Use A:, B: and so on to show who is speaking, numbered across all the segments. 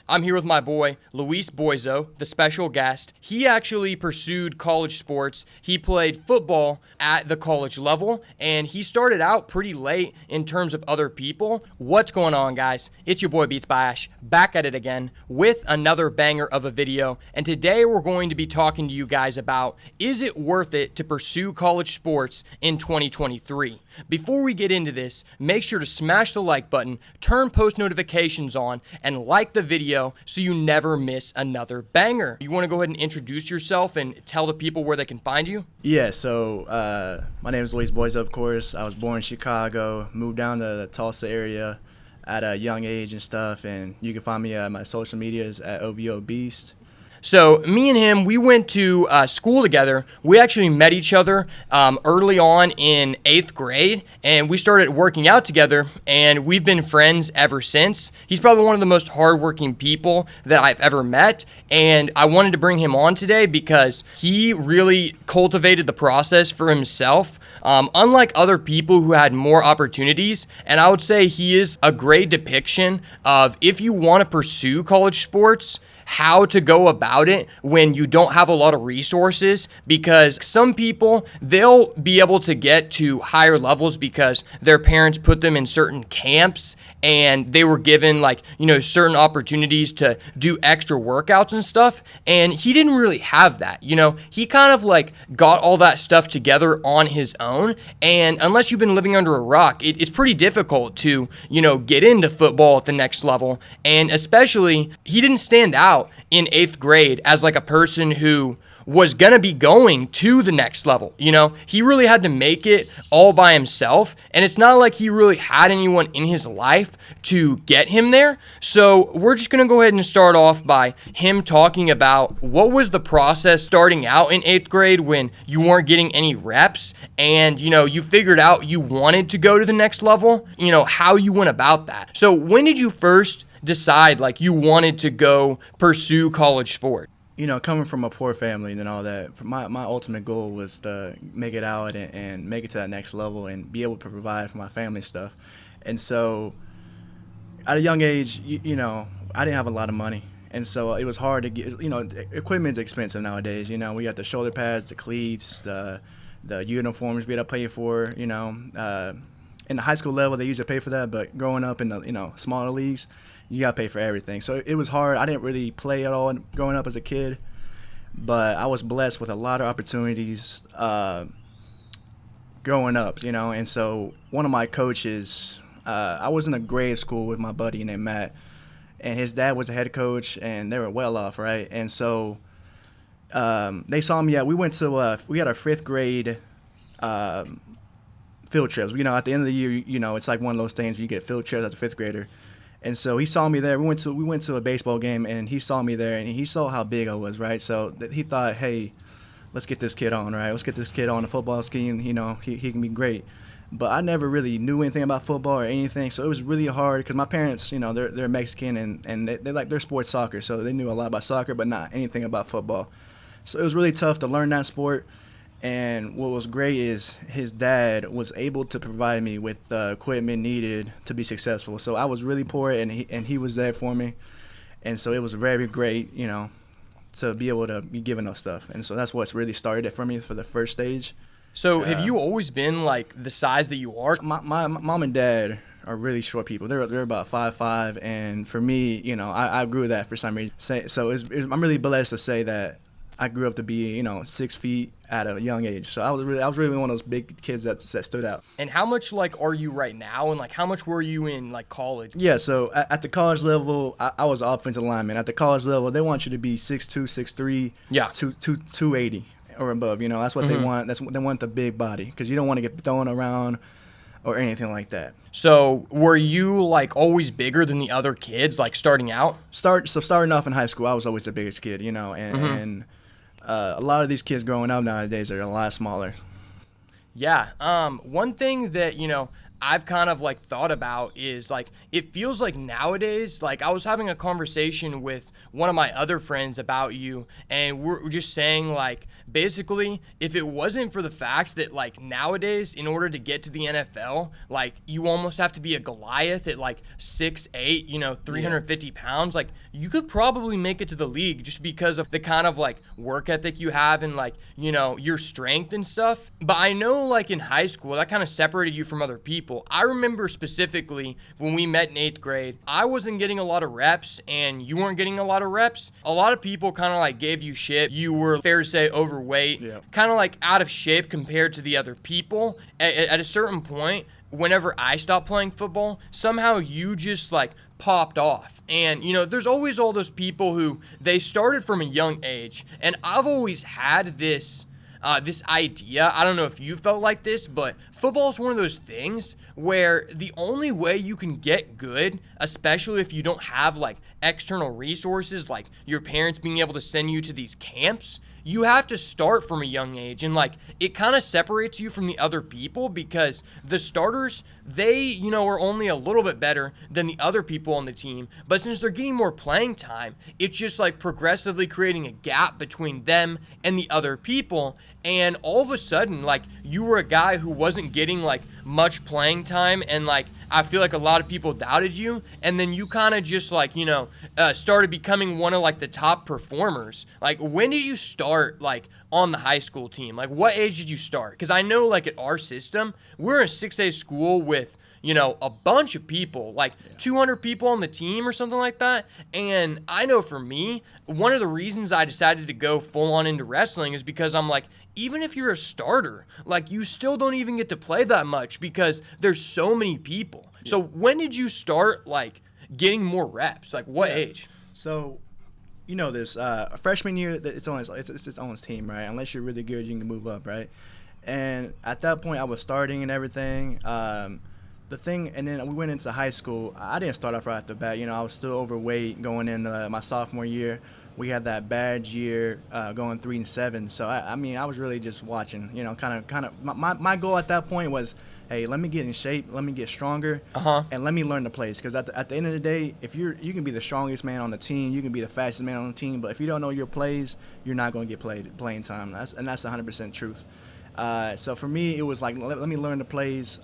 A: I'm here with my boy, Luis Boyzo, the special guest. He actually pursued college sports. He played football at the college level, and he started out pretty late in terms of other people. What's going on, guys? It's your boy, Beatsbyash, back at it again with another banger of a video. And today we're going to be talking to you guys about, is it worth it to pursue college sports in 2023? Before we get into this, make sure to smash the like button, turn post notifications on, and like the video so you never miss another banger. You want to go ahead and introduce yourself and tell the people where they can find you?
B: Yeah, so my name is Luis Boyzo, of course. I was born in Chicago, moved down to the Tulsa area at a young age and stuff, and you can find me at my social medias at OVO Beast.
A: So me and him, we went to school together. We actually met each other early on in 8th grade, and we started working out together, and we've been friends ever since. He's probably one of the most hardworking people that I've ever met, and I wanted to bring him on today because he really cultivated the process for himself. Unlike other people who had more opportunities, and I would say he is a great depiction of, if you want to pursue college sports, how to go about it when you don't have a lot of resources, because some people, they'll be able to get to higher levels because their parents put them in certain camps and they were given certain opportunities to do extra workouts and stuff, and he didn't really have that. He kind of got all that stuff together on his own, and unless you've been living under a rock, it's pretty difficult to get into football at the next level. And especially, he didn't stand out in 8th grade as a person who was going to be going to the next level. He really had to make it all by himself, and it's not like he really had anyone in his life to get him there. So we're just going to go ahead and start off by him talking about what was the process starting out in 8th grade when you weren't getting any reps and, you figured out you wanted to go to the next level, how you went about that. So when did you first decide you wanted to go pursue college sport?
B: Coming from a poor family and all that, my ultimate goal was to make it out and make it to that next level and be able to provide for my family stuff. And so at a young age, I didn't have a lot of money. And so it was hard to get, equipment's expensive nowadays. We got the shoulder pads, the cleats, the uniforms we had to pay for, in the high school level, they usually pay for that. But growing up in the, smaller leagues, you got to pay for everything. So it was hard. I didn't really play at all growing up as a kid, but I was blessed with a lot of opportunities growing up, And so one of my coaches, I was in a grade school with my buddy named Matt, and his dad was the head coach, and they were well off, right? And so they saw me we had our 5th grade field trips. At the end of the year, it's like one of those things where you get field trips as a 5th grader. And so he saw me there. We went to a baseball game, and he saw me there, and he saw how big I was, right? So he thought, hey, let's get this kid on, right? Let's get this kid on the football scheme. He can be great. But I never really knew anything about football or anything, so it was really hard because my parents, they're Mexican, and they're sports soccer, so they knew a lot about soccer, but not anything about football. So it was really tough to learn that sport. And what was great is his dad was able to provide me with the equipment needed to be successful. So I was really poor, and he was there for me. And so it was very great, to be able to be given us stuff. And so that's what's really started it for me for the first stage.
A: So have you always been the size that you are?
B: My mom and dad are really short people. They're about 5'5", and for me, I grew that for some reason. So I'm really blessed to say that I grew up to be, 6 feet at a young age. So I was really one of those big kids that stood out.
A: And how much are you right now, and how much were you in college?
B: Yeah, so at the college level, I was an offensive lineman. At the college level, they want you to be 6'2", 6'3", 280 or above. That's what they want. That's what they want, the big body, because you don't want to get thrown around or anything like that.
A: So were you always bigger than the other kids starting out?
B: Starting off in high school, I was always the biggest kid, and a lot of these kids growing up nowadays are a lot smaller.
A: Yeah. One thing that, I've kind of like thought about is like, it feels like nowadays, like I was having a conversation with one of my other friends about you, and we're just saying like, basically, if it wasn't for the fact that like nowadays, in order to get to the NFL, like you almost have to be a Goliath at like 6'8", 350 pounds, like you could probably make it to the league just because of the kind of like work ethic you have and like, your strength and stuff. But I know like in high school, that kind of separated you from other people. I remember specifically when we met in 8th grade, I wasn't getting a lot of reps and you weren't getting a lot of reps. A lot of people kind of like gave you shit. You were, fair to say, overweight, kind of like out of shape compared to the other people. At a certain point, whenever I stopped playing football, somehow you just like popped off. And there's always all those people who they started from a young age, and I've always had this idea. I don't know if you felt like this, but football is one of those things where the only way you can get good, especially if you don't have like external resources, like your parents being able to send you to these camps, you have to start from a young age. And like it kind of separates you from the other people because the starters, they are only a little bit better than the other people on the team, but since they're getting more playing time, it's just like progressively creating a gap between them and the other people. And all of a sudden, like you were a guy who wasn't getting like much playing time, and like I feel like a lot of people doubted you, and then you kind of just like started becoming one of like the top performers. Like when did you start like on the high school team? Like what age did you start? Because I know like at our system, we're a 6A school with a bunch of people, like 200 people on the team or something like that. And I know for me, one of the reasons I decided to go full on into wrestling is because I'm like, even if you're a starter, like you still don't even get to play that much because there's so many people. Yeah. So when did you start like getting more reps? Like what age?
B: So, this freshman year, it's its own team, right? Unless you're really good, you can move up, right? And at that point, I was starting and everything. And then we went into high school. I didn't start off right off the bat. I was still overweight going into my sophomore year. We had that bad year going 3-7. So I was really just watching. Kind of. My goal at that point was, hey, let me get in shape, let me get stronger, and let me learn the plays. Because at the end of the day, if you can be the strongest man on the team, you can be the fastest man on the team, but if you don't know your plays, you're not going to get playing time. That's 100% truth. So for me, it was like, let me learn the plays.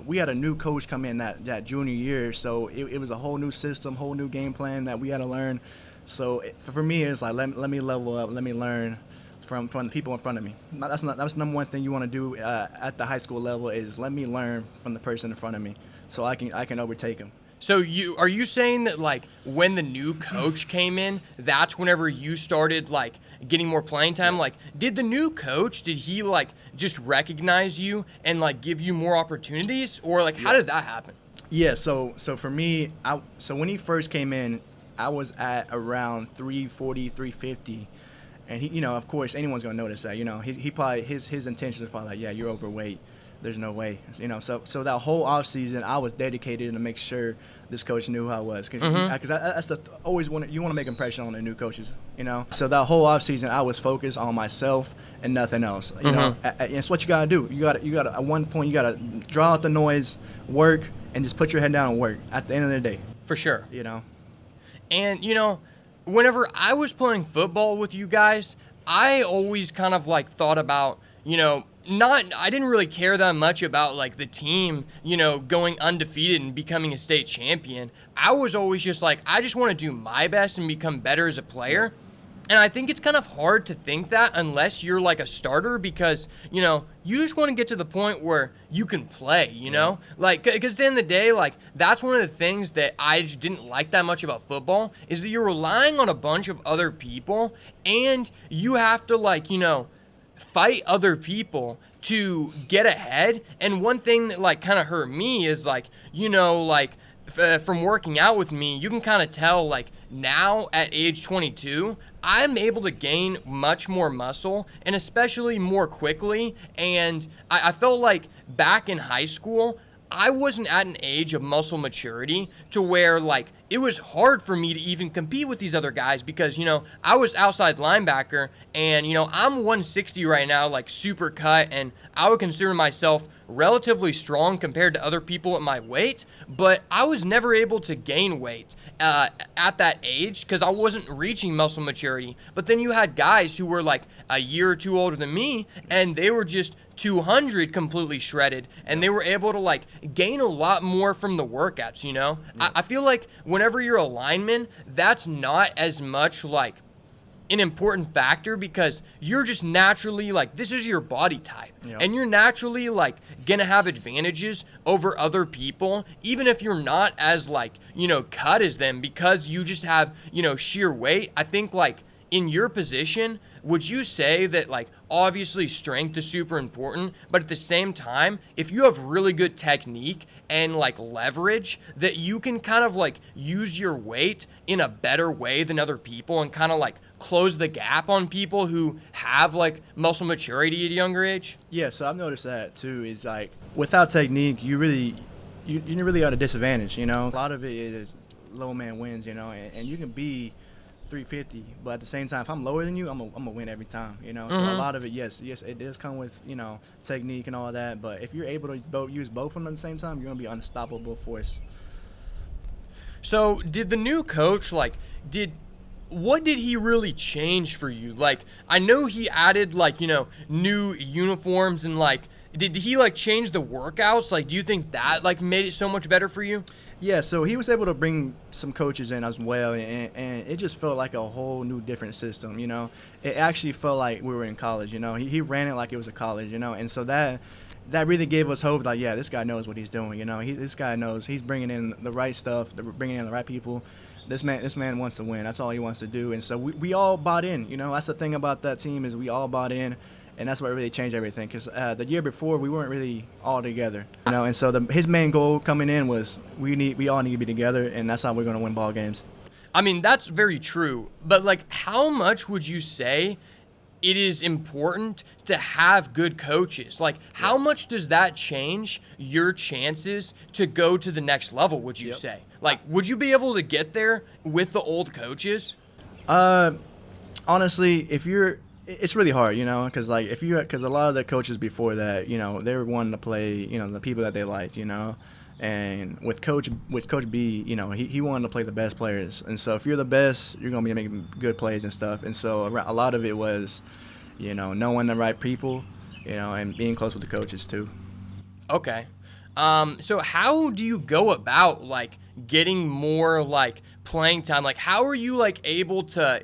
B: We had a new coach come in that junior year, so it was a whole new system, whole new game plan that we had to learn. So for me, it's like, let me level up, let me learn from the people in front of me. That's number one thing you want to do at the high school level is let me learn from the person in front of me so I can overtake them.
A: So are you saying that like when the new coach came in, that's whenever you started like getting more playing time? Yeah. Like did the new coach, did he like just recognize you and like give you more opportunities, or like how did that happen?
B: Yeah, so for me, so when he first came in, I was at around 340, 350. And he, of course, anyone's gonna notice that. He probably his intention is probably like, yeah, you're overweight. There's no way. So that whole off season, I was dedicated to make sure this coach knew who I was, because that's always you want to make impression on the new coaches. So that whole off season, I was focused on myself and nothing else. It's what you gotta do. You gotta at one point you gotta draw out the noise, work, and just put your head down and work. At the end of the day,
A: for sure. And whenever I was playing football with you guys, I always kind of like thought about, I didn't really care that much about like the team, going undefeated and becoming a state champion. I was always just like, I just want to do my best and become better as a player. And I think it's kind of hard to think that unless you're like a starter, because, you just want to get to the point where you can play, like, because at the end of the day, like, that's one of the things that I just didn't like that much about football is that you're relying on a bunch of other people, and you have to, like, fight other people to get ahead. And one thing that, like, kind of hurt me is, like, from working out with me, you can kind of tell, like, now at age 22, I'm able to gain much more muscle, and especially more quickly. And I felt like back in high school, I wasn't at an age of muscle maturity to where, like, it was hard for me to even compete with these other guys because, I was outside linebacker and, I'm 160 right now, like super cut, and I would consider myself relatively strong compared to other people at my weight, but I was never able to gain weight at that age because I wasn't reaching muscle maturity. But then you had guys who were like a year or two older than me, and they were just 200 completely shredded, and they were able to like gain a lot more from the workouts. I feel like whenever you're a lineman, that's not as much like an important factor because you're just naturally like, this is your body type, and you're naturally like gonna have advantages over other people, even if you're not as like cut as them, because you just have sheer weight. I think like in your position, would you say that like obviously strength is super important, but at the same time, if you have really good technique and like leverage, that you can kind of like use your weight in a better way than other people and kind of like close the gap on people who have like muscle maturity at a younger age?
B: Yeah, so I've noticed that too, is like without technique, you're really at a disadvantage, A lot of it is low man wins, and you can be 350, but at the same time, if I'm lower than you, I'm gonna win every time, So a lot of it, yes, it does come with technique and all that, but if you're able to use both of them at the same time, you're gonna be an unstoppable force.
A: So did the new coach what did he really change for you? Like, I know he added like new uniforms and like, did he like change the workouts? Like, do you think that like made it so much better for you?
B: Yeah, so he was able to bring some coaches in as well, and it just felt like a whole new different system, It actually felt like we were in college, He ran it like it was a college, and so that really gave us hope, like, yeah, this guy knows what he's doing, This guy knows he's bringing in the right stuff, bringing in the right people. This man wants to win. That's all he wants to do, and so we all bought in, That's the thing about that team, is we all bought in. And that's what really changed everything, because the year before we weren't really all together, And so his main goal coming in was we all need to be together, and that's how we're going to win ball games.
A: I mean, that's very true. But like, how much would you say it is important to have good coaches? Like, how much does that change your chances to go to the next level? Would you say? Like, would you be able to get there with the old coaches?
B: Honestly, it's really hard, because because a lot of the coaches before that, they were wanting to play, the people that they liked, and with Coach B, he wanted to play the best players, and so if you're the best, you're gonna be making good plays and stuff, and so a lot of it was, knowing the right people, and being close with the coaches too.
A: Okay, so how do you go about like getting more like playing time? Like, how are you like able to,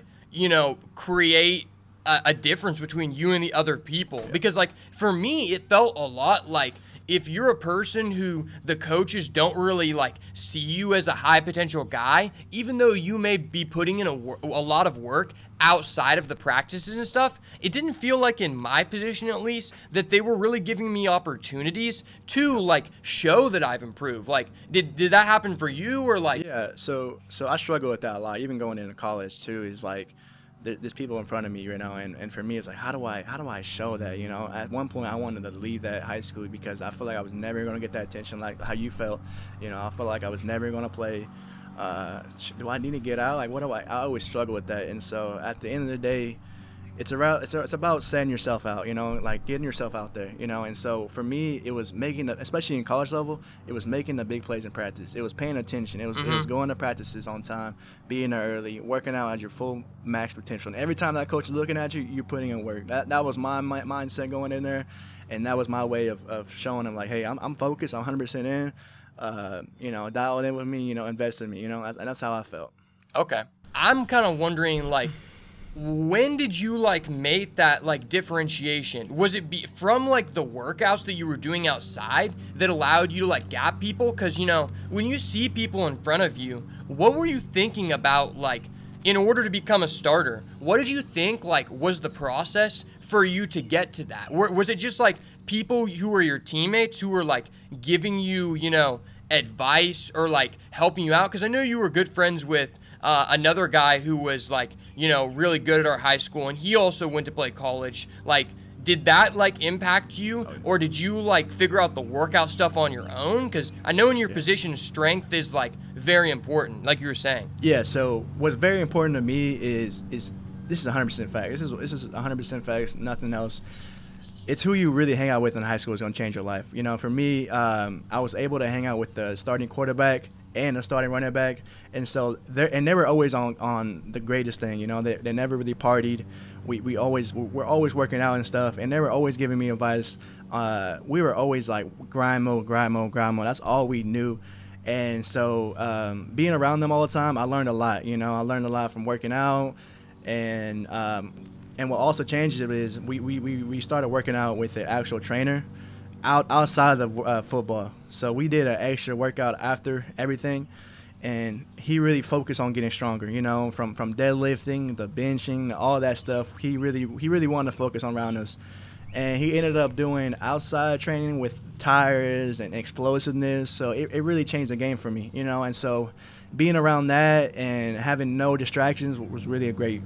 A: create a difference between you and the other people? Because like for me, it felt a lot like if you're a person who the coaches don't really like see you as a high potential guy, even though you may be putting in a lot of work outside of the practices and stuff, it didn't feel like, in my position at least, that they were really giving me opportunities to like show that I've improved. Like, did that happen for you, or like?
B: Yeah, so I struggle with that a lot, even going into college too. Is like, there's people in front of me, and for me, it's like, how do I show that, At one point, I wanted to leave that high school because I feel like I was never going to get that attention like how you felt, I felt like I was never going to play. Do I need to get out? Like, what do I always struggle with that, and so at the end of the day, it's about setting yourself out, like getting yourself out there, and so for me, it was especially in college level, it was making the big plays in practice. It was paying attention. It was going to practices on time, being there early, working out at your full max potential. And every time that coach is looking at you, you're putting in work. That was my mindset going in there, and that was my way of showing them like, hey, I'm focused, I'm 100% in, dial in with me, invest in me, and that's how I felt.
A: Okay. I'm kind of wondering, like, when did you like make that like differentiation? Was it from like the workouts that you were doing outside that allowed you to like gap people? Because when you see people in front of you, what were you thinking about, like, in order to become a starter? What did you think like was the process for you to get to that? Was it just like people who were your teammates who were like giving you advice or like helping you out? Because I know you were good friends with another guy who was like, really good at our high school, and he also went to play college. Like, did that like impact you, or did you like figure out the workout stuff on your own? Because I know in your position, strength is like very important, like you were saying.
B: Yeah. So what's very important to me is this is 100% fact. This is 100% facts. Nothing else. It's who you really hang out with in high school is going to change your life. You know, for me, I was able to hang out with the starting quarterback and the starting running back, and so they were always on the greatest thing. You know, they never really partied. We're always working out and stuff, and they were always giving me advice. We were always like grind mode. That's all we knew. And so being around them all the time, I learned a lot. You know, I learned a lot from working out, and what also changed it is we started working out with the actual trainer outside of football. So we did an extra workout after everything, and he really focused on getting stronger. You know, from deadlifting, the benching, all that stuff. He really wanted to focus on around us, and he ended up doing outside training with tires and explosiveness. So it really changed the game for me. You know, and so being around that and having no distractions was really a great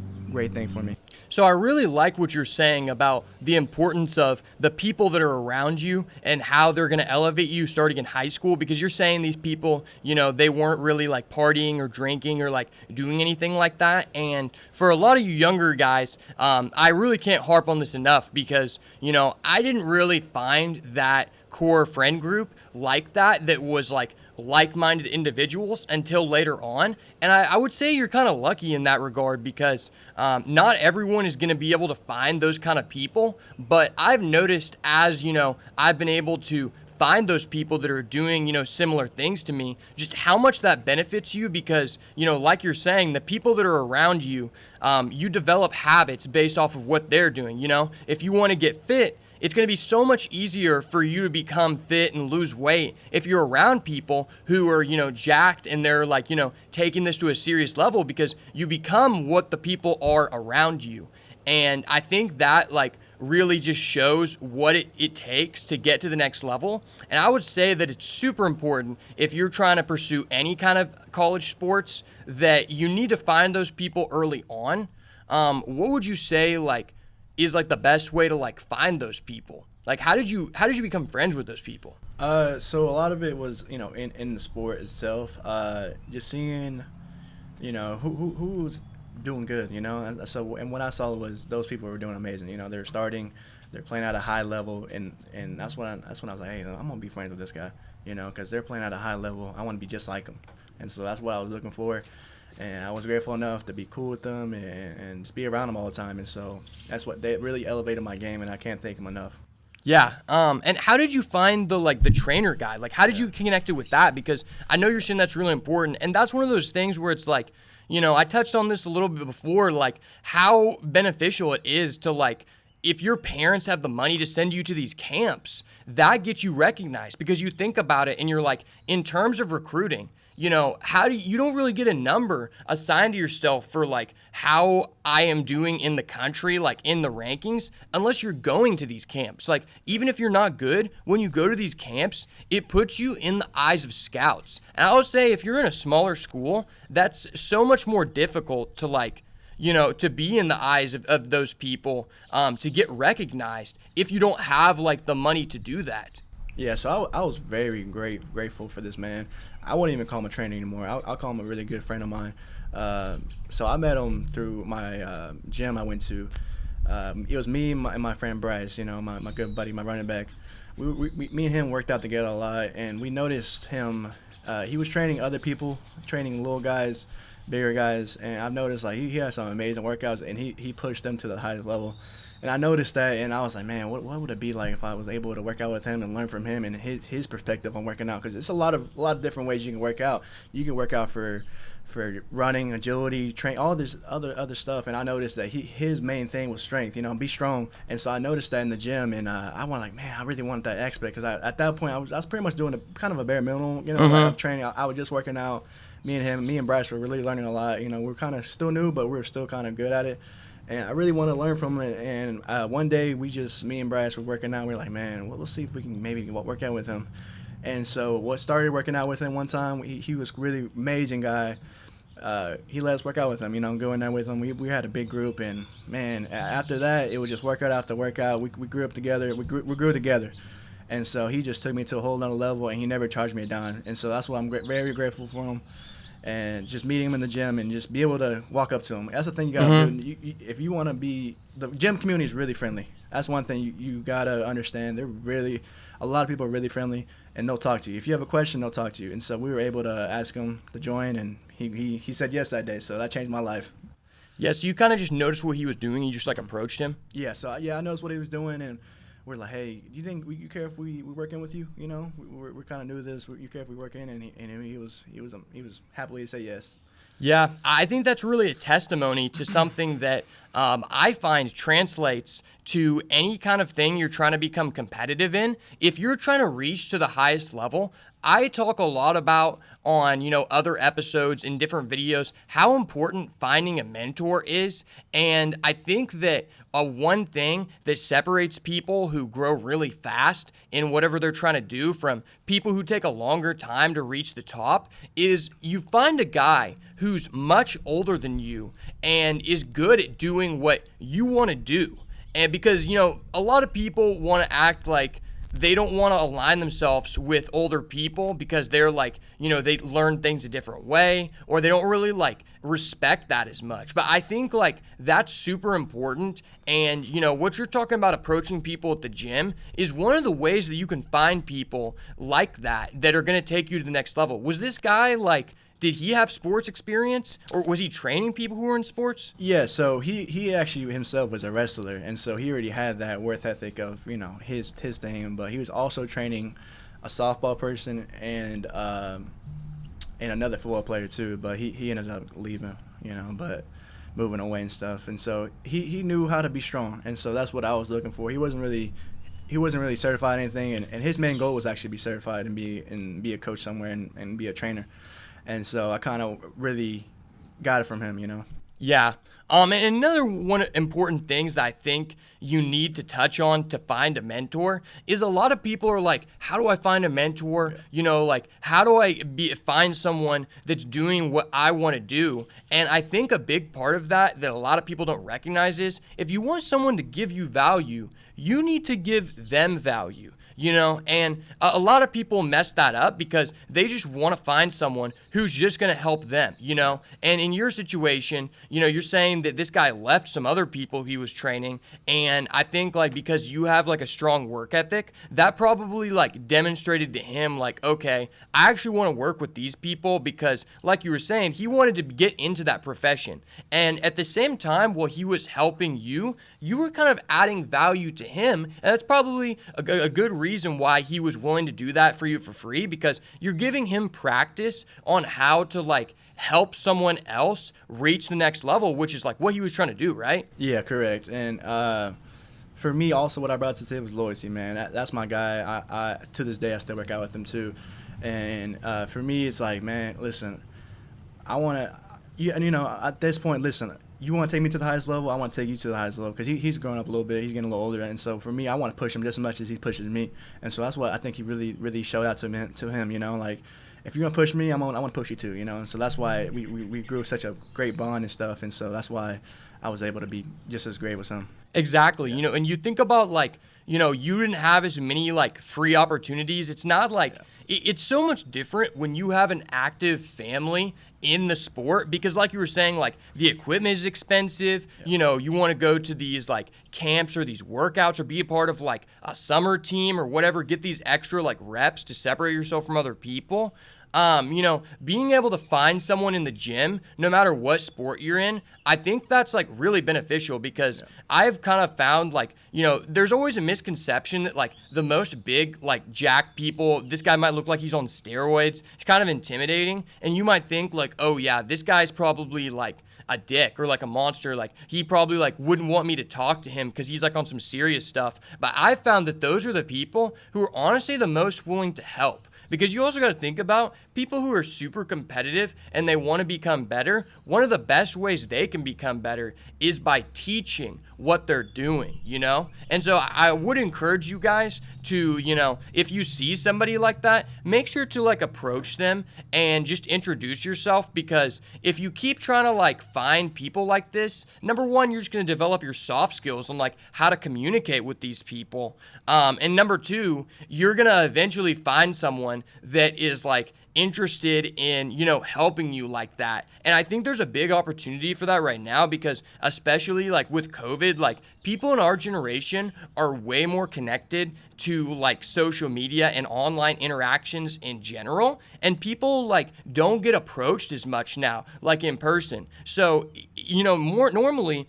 B: thing for me.
A: So I really like what you're saying about the importance of the people that are around you and how they're going to elevate you starting in high school, because you're saying these people, you know, they weren't really like partying or drinking or like doing anything like that. And for a lot of you younger guys, I really can't harp on this enough, because, you know, I didn't really find that core friend group like that was like-minded individuals until later on. And I would say you're kind of lucky in that regard, because not everyone is going to be able to find those kind of people. But I've noticed, as you know, I've been able to find those people that are doing, you know, similar things to me, just how much that benefits you, because, you know, like you're saying, the people that are around you, you develop habits based off of what they're doing. You know, if you want to get fit, it's going to be so much easier for you to become fit and lose weight if you're around people who are, you know, jacked and they're like, you know, taking this to a serious level, because you become what the people are around you. And I think that like really just shows what it takes to get to the next level. And I would say that it's super important if you're trying to pursue any kind of college sports that you need to find those people early on. What would you say like is like the best way to like find those people? Like how did you become friends with those people?
B: So a lot of it was, you know, in the sport itself, just seeing, you know, who's doing good, you know. And what I saw was those people were doing amazing. You know, they're playing at a high level, and that's when I was like, hey, I'm gonna be friends with this guy, you know, because they're playing at a high level. I want to be just like them, and so that's what I was looking for. And I was grateful enough to be cool with them and just be around them all the time. And so that's what they really elevated my game, and I can't thank them enough.
A: Yeah. And how did you find the trainer guy? Like, how did you connect with that? Because I know you're saying that's really important. And that's one of those things where it's like, you know, I touched on this a little bit before, like how beneficial it is to like, if your parents have the money to send you to these camps, that gets you recognized, because you think about it and you're like, in terms of recruiting, you know, you don't really get a number assigned to yourself for like how I am doing in the country, like in the rankings, unless you're going to these camps. Like, even if you're not good, when you go to these camps, it puts you in the eyes of scouts. And I would say if you're in a smaller school, that's so much more difficult to like, you know, to be in the eyes of those people, to get recognized if you don't have like the money to do that.
B: Yeah, so I was very grateful for this man. I wouldn't even call him a trainer anymore. I'll call him a really good friend of mine. So I met him through my gym I went to. It was me and my friend Bryce, you know, my good buddy, my running back. Me and him worked out together a lot, and we noticed him. He was training other people, training little guys, bigger guys, and I've noticed like he has some amazing workouts, and he pushed them to the highest level. And I noticed that, and I was like, man, what would it be like if I was able to work out with him and learn from him and his perspective on working out? Because it's a lot of different ways you can work out. You can work out for running, agility, train, all this other stuff. And I noticed that his main thing was strength, you know, be strong. And so I noticed that in the gym, and I was like, man, I really wanted that aspect, because at that point I was pretty much doing kind of a bare minimum, you know, like training. I was just working out. Me and Bryce were really learning a lot. You know, we're kind of still new, but we're still kind of good at it. And I really want to learn from it. And one day me and Bryce were working out. We were like, man, we'll see if we can maybe work out with him. And so what started working out with him one time, he was really amazing guy. He let us work out with him, you know, go in there with him. We had a big group, and man, after that, it was just workout after workout. We grew up together. We grew together. And so he just took me to a whole nother level, and he never charged me a dime. And so that's why I'm very grateful for him. And just meeting him in the gym and just be able to walk up to him. That's the thing you gotta do. If you want to be, the gym community is really friendly. That's one thing you gotta understand. A lot of people are really friendly, and they'll talk to you. If you have a question, they'll talk to you. And so we were able to ask him to join, and he said yes that day. So that changed my life.
A: Yeah, so you kind of just noticed what he was doing, and you just like approached him?
B: Yeah, so I noticed what he was doing, and we're like, hey, do you think you care if we work in with you? You know, we're kind of new to this. You care if we work in? And he was happily to say yes.
A: Yeah, I think that's really a testimony to something that I find translates to any kind of thing you're trying to become competitive in. If you're trying to reach to the highest level, I talk a lot about on, other episodes in different videos, how important finding a mentor is. And I think that one thing that separates people who grow really fast in whatever they're trying to do from people who take a longer time to reach the top is you find a guy who's much older than you and is good at doing what you want to do. And because, a lot of people want to act like they don't want to align themselves with older people because they're like, they learn things a different way, or they don't really like respect that as much. But I think like that's super important. And, what you're talking about approaching people at the gym is one of the ways that you can find people like that are going to take you to the next level. Was this guy like, did he have sports experience, or was he training people who were in sports?
B: Yeah, so he actually himself was a wrestler, and so he already had that work ethic of his thing. But he was also training a softball person and another football player too. But he ended up leaving, but moving away and stuff. And so he knew how to be strong, and so that's what I was looking for. He wasn't really certified in anything, and his main goal was actually be certified and be a coach somewhere and be a trainer. And so I kind of really got it from him,
A: Yeah. And another one important things that I think you need to touch on to find a mentor is a lot of people are like, how do I find a mentor? Yeah. How do I find someone that's doing what I want to do? And I think a big part of that a lot of people don't recognize is if you want someone to give you value, you need to give them value. And a lot of people mess that up because they just want to find someone who's just going to help them, And in your situation, you're saying that this guy left some other people he was training. And I think like because you have like a strong work ethic, that probably like demonstrated to him like, okay, I actually want to work with these people because like you were saying, he wanted to get into that profession. And at the same time, while he was helping you were kind of adding value to him. And that's probably a good reason why he was willing to do that for you for free, because you're giving him practice on how to like help someone else reach the next level, which is like what he was trying to do, right?
B: Yeah, correct. And for me also what I brought to the table was loyalty, man. That's my guy. I to this day I still work out with him too. And for me it's like, man, listen, I want to, at this point, listen, you want to take me to the highest level, I want to take you to the highest level, because he's growing up a little bit, he's getting a little older, and so for me, I want to push him just as much as he pushes me, and so that's what I think he really showed out to him, like, if you're going to push me, I want to push you too, and so that's why we grew such a great bond and stuff, and so that's why I was able to be just as great with him.
A: Exactly, and you think about like, you didn't have as many like free opportunities. It's not like, it's so much different when you have an active family in the sport, because like you were saying, like the equipment is expensive. Yeah. You want to go to these like camps or these workouts or be a part of like a summer team or whatever, get these extra like reps to separate yourself from other people. Being able to find someone in the gym, no matter what sport you're in, I think that's like really beneficial, because I've kind of found like, there's always a misconception that like the most big, like jacked people, this guy might look like he's on steroids. It's kind of intimidating. And you might think like, oh yeah, this guy's probably like a dick or like a monster. Like he probably like wouldn't want me to talk to him because he's like on some serious stuff. But I found that those are the people who are honestly the most willing to help. Because you also got to think about people who are super competitive and they want to become better. One of the best ways they can become better is by teaching what they're doing, And so I would encourage you guys to, if you see somebody like that, make sure to like approach them and just introduce yourself, because if you keep trying to like find people like this, number one, you're just going to develop your soft skills on like how to communicate with these people. And number two, you're going to eventually find someone that is like interested in, helping you like that. And I think there's a big opportunity for that right now because especially like with COVID, like people in our generation are way more connected to like social media and online interactions in general. And people like don't get approached as much now, like in person. So, more normally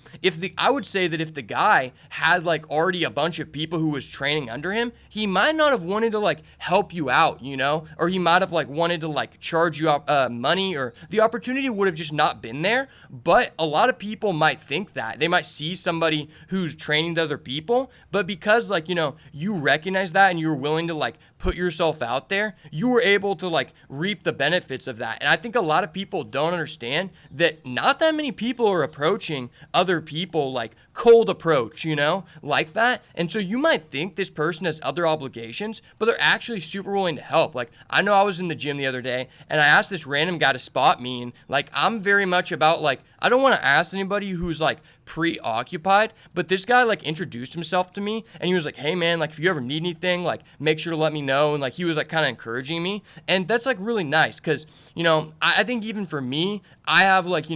A: I would say that if the guy had like already a bunch of people who was training under him, he might not have wanted to like help you out, or he might have like wanted to like charge you money, or the opportunity would have just not been there. But a lot of people might think that they might see somebody who's training to other people, but because like, you recognize that and you're willing to like put yourself out there, you were able to like reap the benefits of that. And I think a lot of people don't understand that not that many people are approaching other people like cold approach, like that. And so you might think this person has other obligations, but they're actually super willing to help. Like I know I was in the gym the other day and I asked this random guy to spot me, and like I'm very much about like I don't want to ask anybody who's like preoccupied, but this guy like introduced himself to me and he was like, hey man, like if you ever need anything, like make sure to let me know. And like he was like kind of encouraging me, and that's like really nice because I think even for me, I have like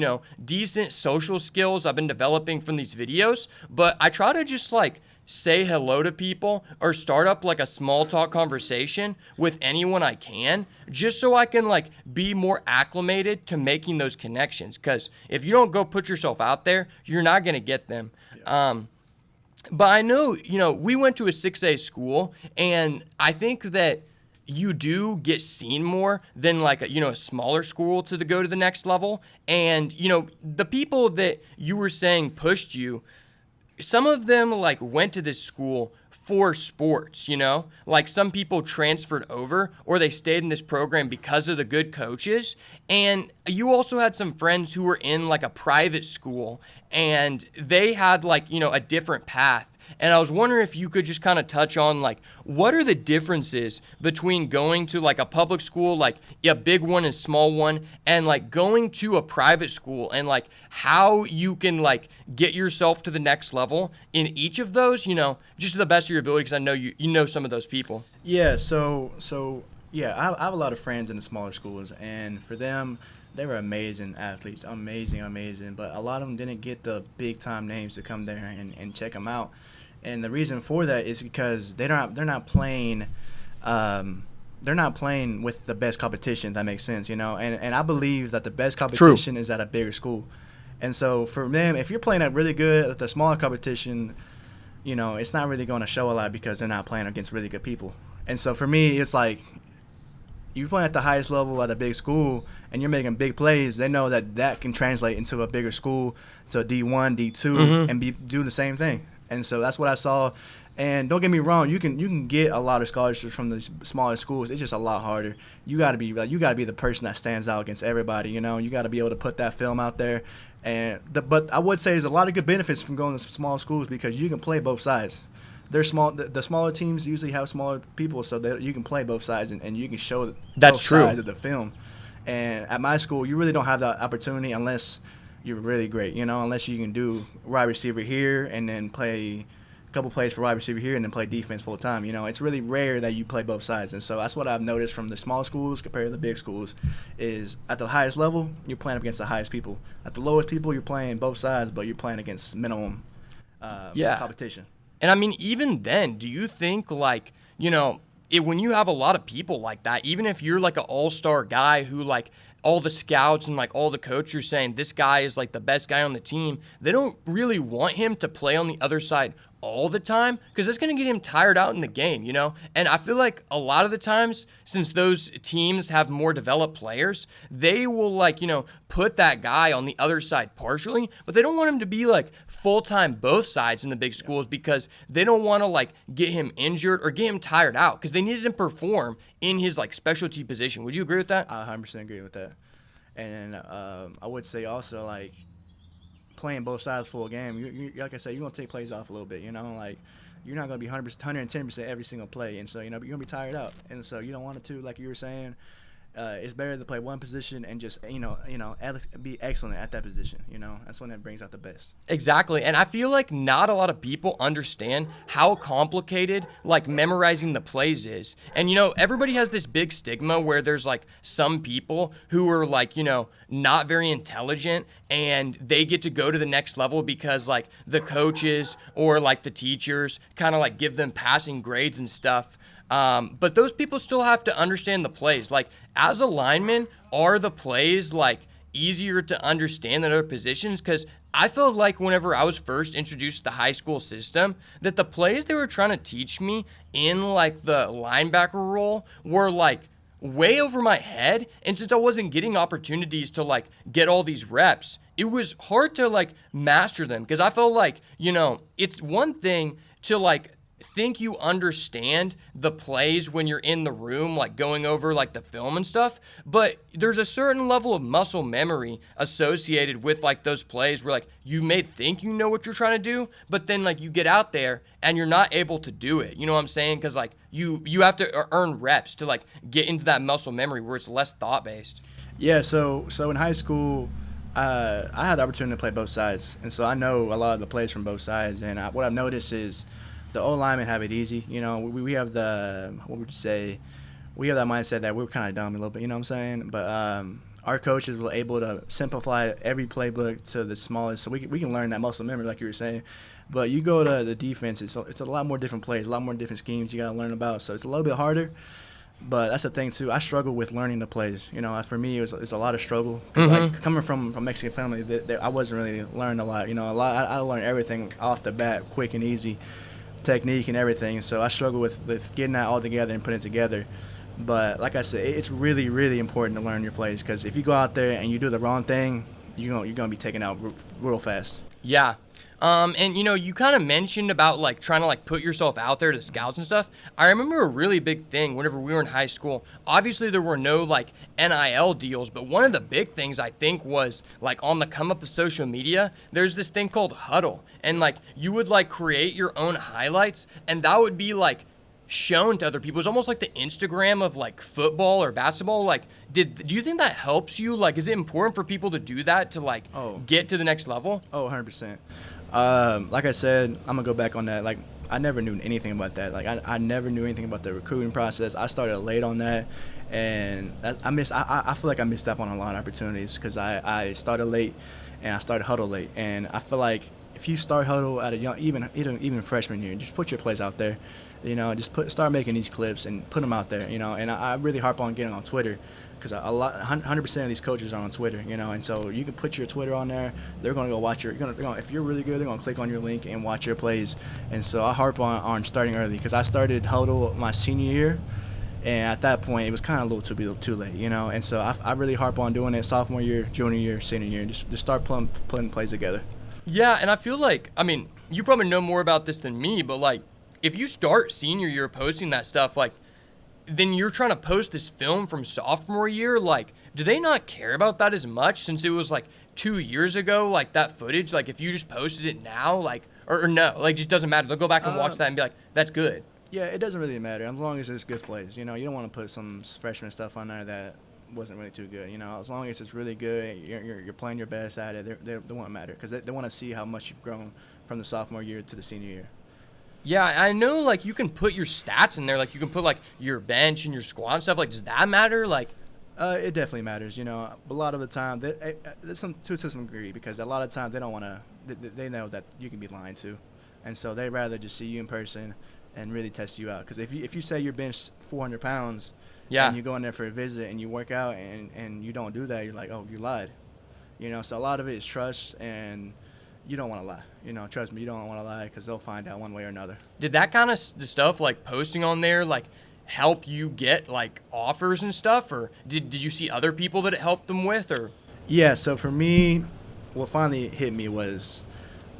A: decent social skills I've been developing from these videos, but I try to just like say hello to people or start up like a small talk conversation with anyone I can, just so I can like be more acclimated to making those connections. Because if you don't go put yourself out there, you're not going to get them. Yeah. But I know, we went to a 6A school, and I think that you do get seen more than like a smaller school to go to the next level. And, the people that you were saying pushed you, some of them like went to this school for sports, like some people transferred over or they stayed in this program because of the good coaches. And you also had some friends who were in like a private school and they had like, a different path. And I was wondering if you could just kind of touch on like what are the differences between going to like a public school, like a big one and small one, and like going to a private school, and like how you can like get yourself to the next level in each of those, just to the best of your ability, because I know you know some of those people.
B: Yeah, so yeah, I have a lot of friends in the smaller schools, and for them, they were amazing athletes, amazing, but a lot of them didn't get the big time names to come there and check them out. And the reason for that is because they're not playing with the best competition, if that makes sense, and I believe that the best competition is at a bigger school. And so for them, if you're playing at really good at the smaller competition, it's not really going to show a lot because they're not playing against really good people. And so for me, it's like you're playing at the highest level at a big school and you're making big plays, they know that can translate into a bigger school, to a D1, D2, and do the same thing. And so that's what I saw. And don't get me wrong, you can get a lot of scholarships from the smaller schools. It's just a lot harder. You got to be the person that stands out against everybody. You got to be able to put that film out there. But I would say there's a lot of good benefits from going to small schools because you can play both sides. They're small. The smaller teams usually have smaller people, so you can play both sides and you can show both sides of the film. And at my school, you really don't have that opportunity unless you're really great. Unless you can do wide receiver here and then play a couple plays for wide receiver here and then play defense full time. It's really rare that you play both sides. And so that's what I've noticed from the small schools compared to the big schools is at the highest level, you're playing against the highest people. At the lowest people, you're playing both sides, but you're playing against minimum competition.
A: And I mean, even then, do you think like, when you have a lot of people like that, even if you're like an all-star guy who like all the scouts and like all the coaches are saying this guy is like the best guy on the team, they don't really want him to play on the other side all the time because that's going to get him tired out in the game, And I feel like a lot of the times, since those teams have more developed players, they will like, put that guy on the other side partially, but they don't want him to be like full-time both sides in the big schools because they don't want to like get him injured or get him tired out because they needed him to perform in his like specialty position. Would you agree with that?
B: I 100% agree with that. And I would say also like playing both sides full game, you like I said, you're going to take plays off a little bit, like you're not going to be 110% every single play. And so, you're going to be tired out. And so you don't want to, like you were saying. it's better to play one position and just be excellent at that position. That's when it brings out the best.
A: Exactly. And I feel like not a lot of people understand how complicated like memorizing the plays is. And everybody has this big stigma where there's like some people who are like, not very intelligent and they get to go to the next level because like the coaches or like the teachers kind of like give them passing grades and stuff. But those people still have to understand the plays. Like as a lineman, are the plays like easier to understand than other positions? Because I felt like whenever I was first introduced to the high school system, that the plays they were trying to teach me in like the linebacker role were like way over my head. And since I wasn't getting opportunities to like get all these reps, it was hard to like master them. Because I felt like, it's one thing to like think you understand the plays when you're in the room, like going over like the film and stuff, but there's a certain level of muscle memory associated with like those plays where like you may think you know what you're trying to do, but then like you get out there and you're not able to do it. You know what I'm saying? Because like you have to earn reps to like get into that muscle memory where it's less thought based.
B: Yeah. So in high school, I had the opportunity to play both sides, and so I know a lot of the plays from both sides. And what I've noticed is the O linemen have it easy. We have what would you say? We have that mindset that we're kind of dumb a little bit. You know what I'm saying? But our coaches were able to simplify every playbook to the smallest, so we can learn that muscle memory, like you were saying. But you go to the defense, it's a lot more different plays, a lot more different schemes you got to learn about. So it's a little bit harder. But that's the thing too. I struggle with learning the plays. For me, it's a lot of struggle. Like coming from a Mexican family, I wasn't really learning a lot. I learned everything off the bat, quick and easy, technique and everything. So I struggle with getting that all together and putting it together. But like I said, it's really, really important to learn your plays, because if you go out there and you do the wrong thing, you're gonna be taken out real fast.
A: Yeah. And you kind of mentioned about like trying to like put yourself out there to scouts and stuff. I remember a really big thing whenever we were in high school. Obviously there were no like NIL deals, but one of the big things I think was like on the come up of social media, there's this thing called Huddle. And like you would like create your own highlights, and that would be like shown to other people. It's almost like the Instagram of like football or basketball. Like do you think that helps you? Like is it important for people to do that to like get to the next level?
B: 100%. Like I said, I'm gonna go back on that. Like I never knew anything about that. Like I never knew anything about the recruiting process. I started late on that, and I feel like I missed out on a lot of opportunities because I started late and I started Huddle late. And I feel like if you start Huddle at a young, even freshman year, just put your plays out there. Start making these clips and put them out there. And I really harp on getting on Twitter, because 100% of these coaches are on Twitter, and so you can put your Twitter on there. They're gonna go watch if you're really good, they're gonna click on your link and watch your plays. And so I harp on starting early, because I started Huddle my senior year, and at that point it was kind of a little too late, And so I really harp on doing it sophomore year, junior year, senior year, just start putting plays together.
A: Yeah, and I feel like, you probably know more about this than me, but like if you start senior year posting that stuff, like then you're trying to post this film from sophomore year. Like, do they not care about that as much, since it was like 2 years ago, like that footage? Like if you just posted it now, like or no, like it just doesn't matter. They'll go back and watch that and be like, that's good.
B: Yeah, it doesn't really matter as long as it's good plays. You don't want to put some freshman stuff on there that wasn't really too good. As long as it's really good, you're playing your best at it, they won't matter, because they want to see how much you've grown from the sophomore year to the senior year.
A: Yeah, I know, like, you can put your stats in there. Like, you can put, like, your bench and your squat and stuff. Like, does that matter? Like,
B: it definitely matters, A lot of the time, there's to some degree, because a lot of times they don't want to, they know that you can be lying to. And so they'd rather just see you in person and really test you out. Because if you say you're bench 400 pounds, and you go in there for a visit and you work out and you don't do that, you're like, oh, you lied. So a lot of it is trust, and you don't want to lie. Trust me, you don't want to lie, because they'll find out one way or another.
A: Did that kind of stuff, like posting on there, like help you get like offers and stuff, or did you see other people that it helped them with, or?
B: Yeah, so for me, what finally hit me was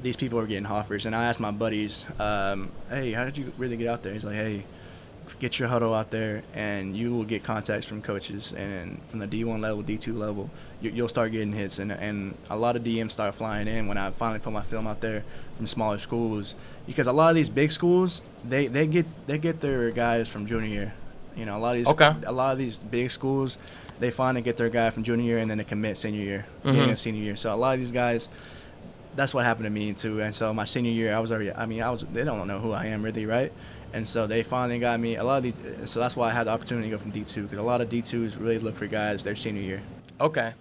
B: these people were getting offers, and I asked my buddies, hey, how did you really get out there? He's like, hey, get your Huddle out there, and you will get contacts from coaches, and from the D1 level, D2 level, you'll start getting hits, and a lot of DMs start flying in when I finally put my film out there from smaller schools, because a lot of these big schools, they get their guys from junior year, You know,
A: Okay.
B: a lot of these big schools, they finally get their guy from junior year and then they commit senior year,
A: Mm-hmm.
B: a senior year. So a lot of these guys, that's what happened to me too. And so my senior year, they don't know who I am really, right? And so they finally got me. A lot of these, so that's why I had the opportunity to go from D2 because a lot of D2s really look for guys their senior year.
A: Okay.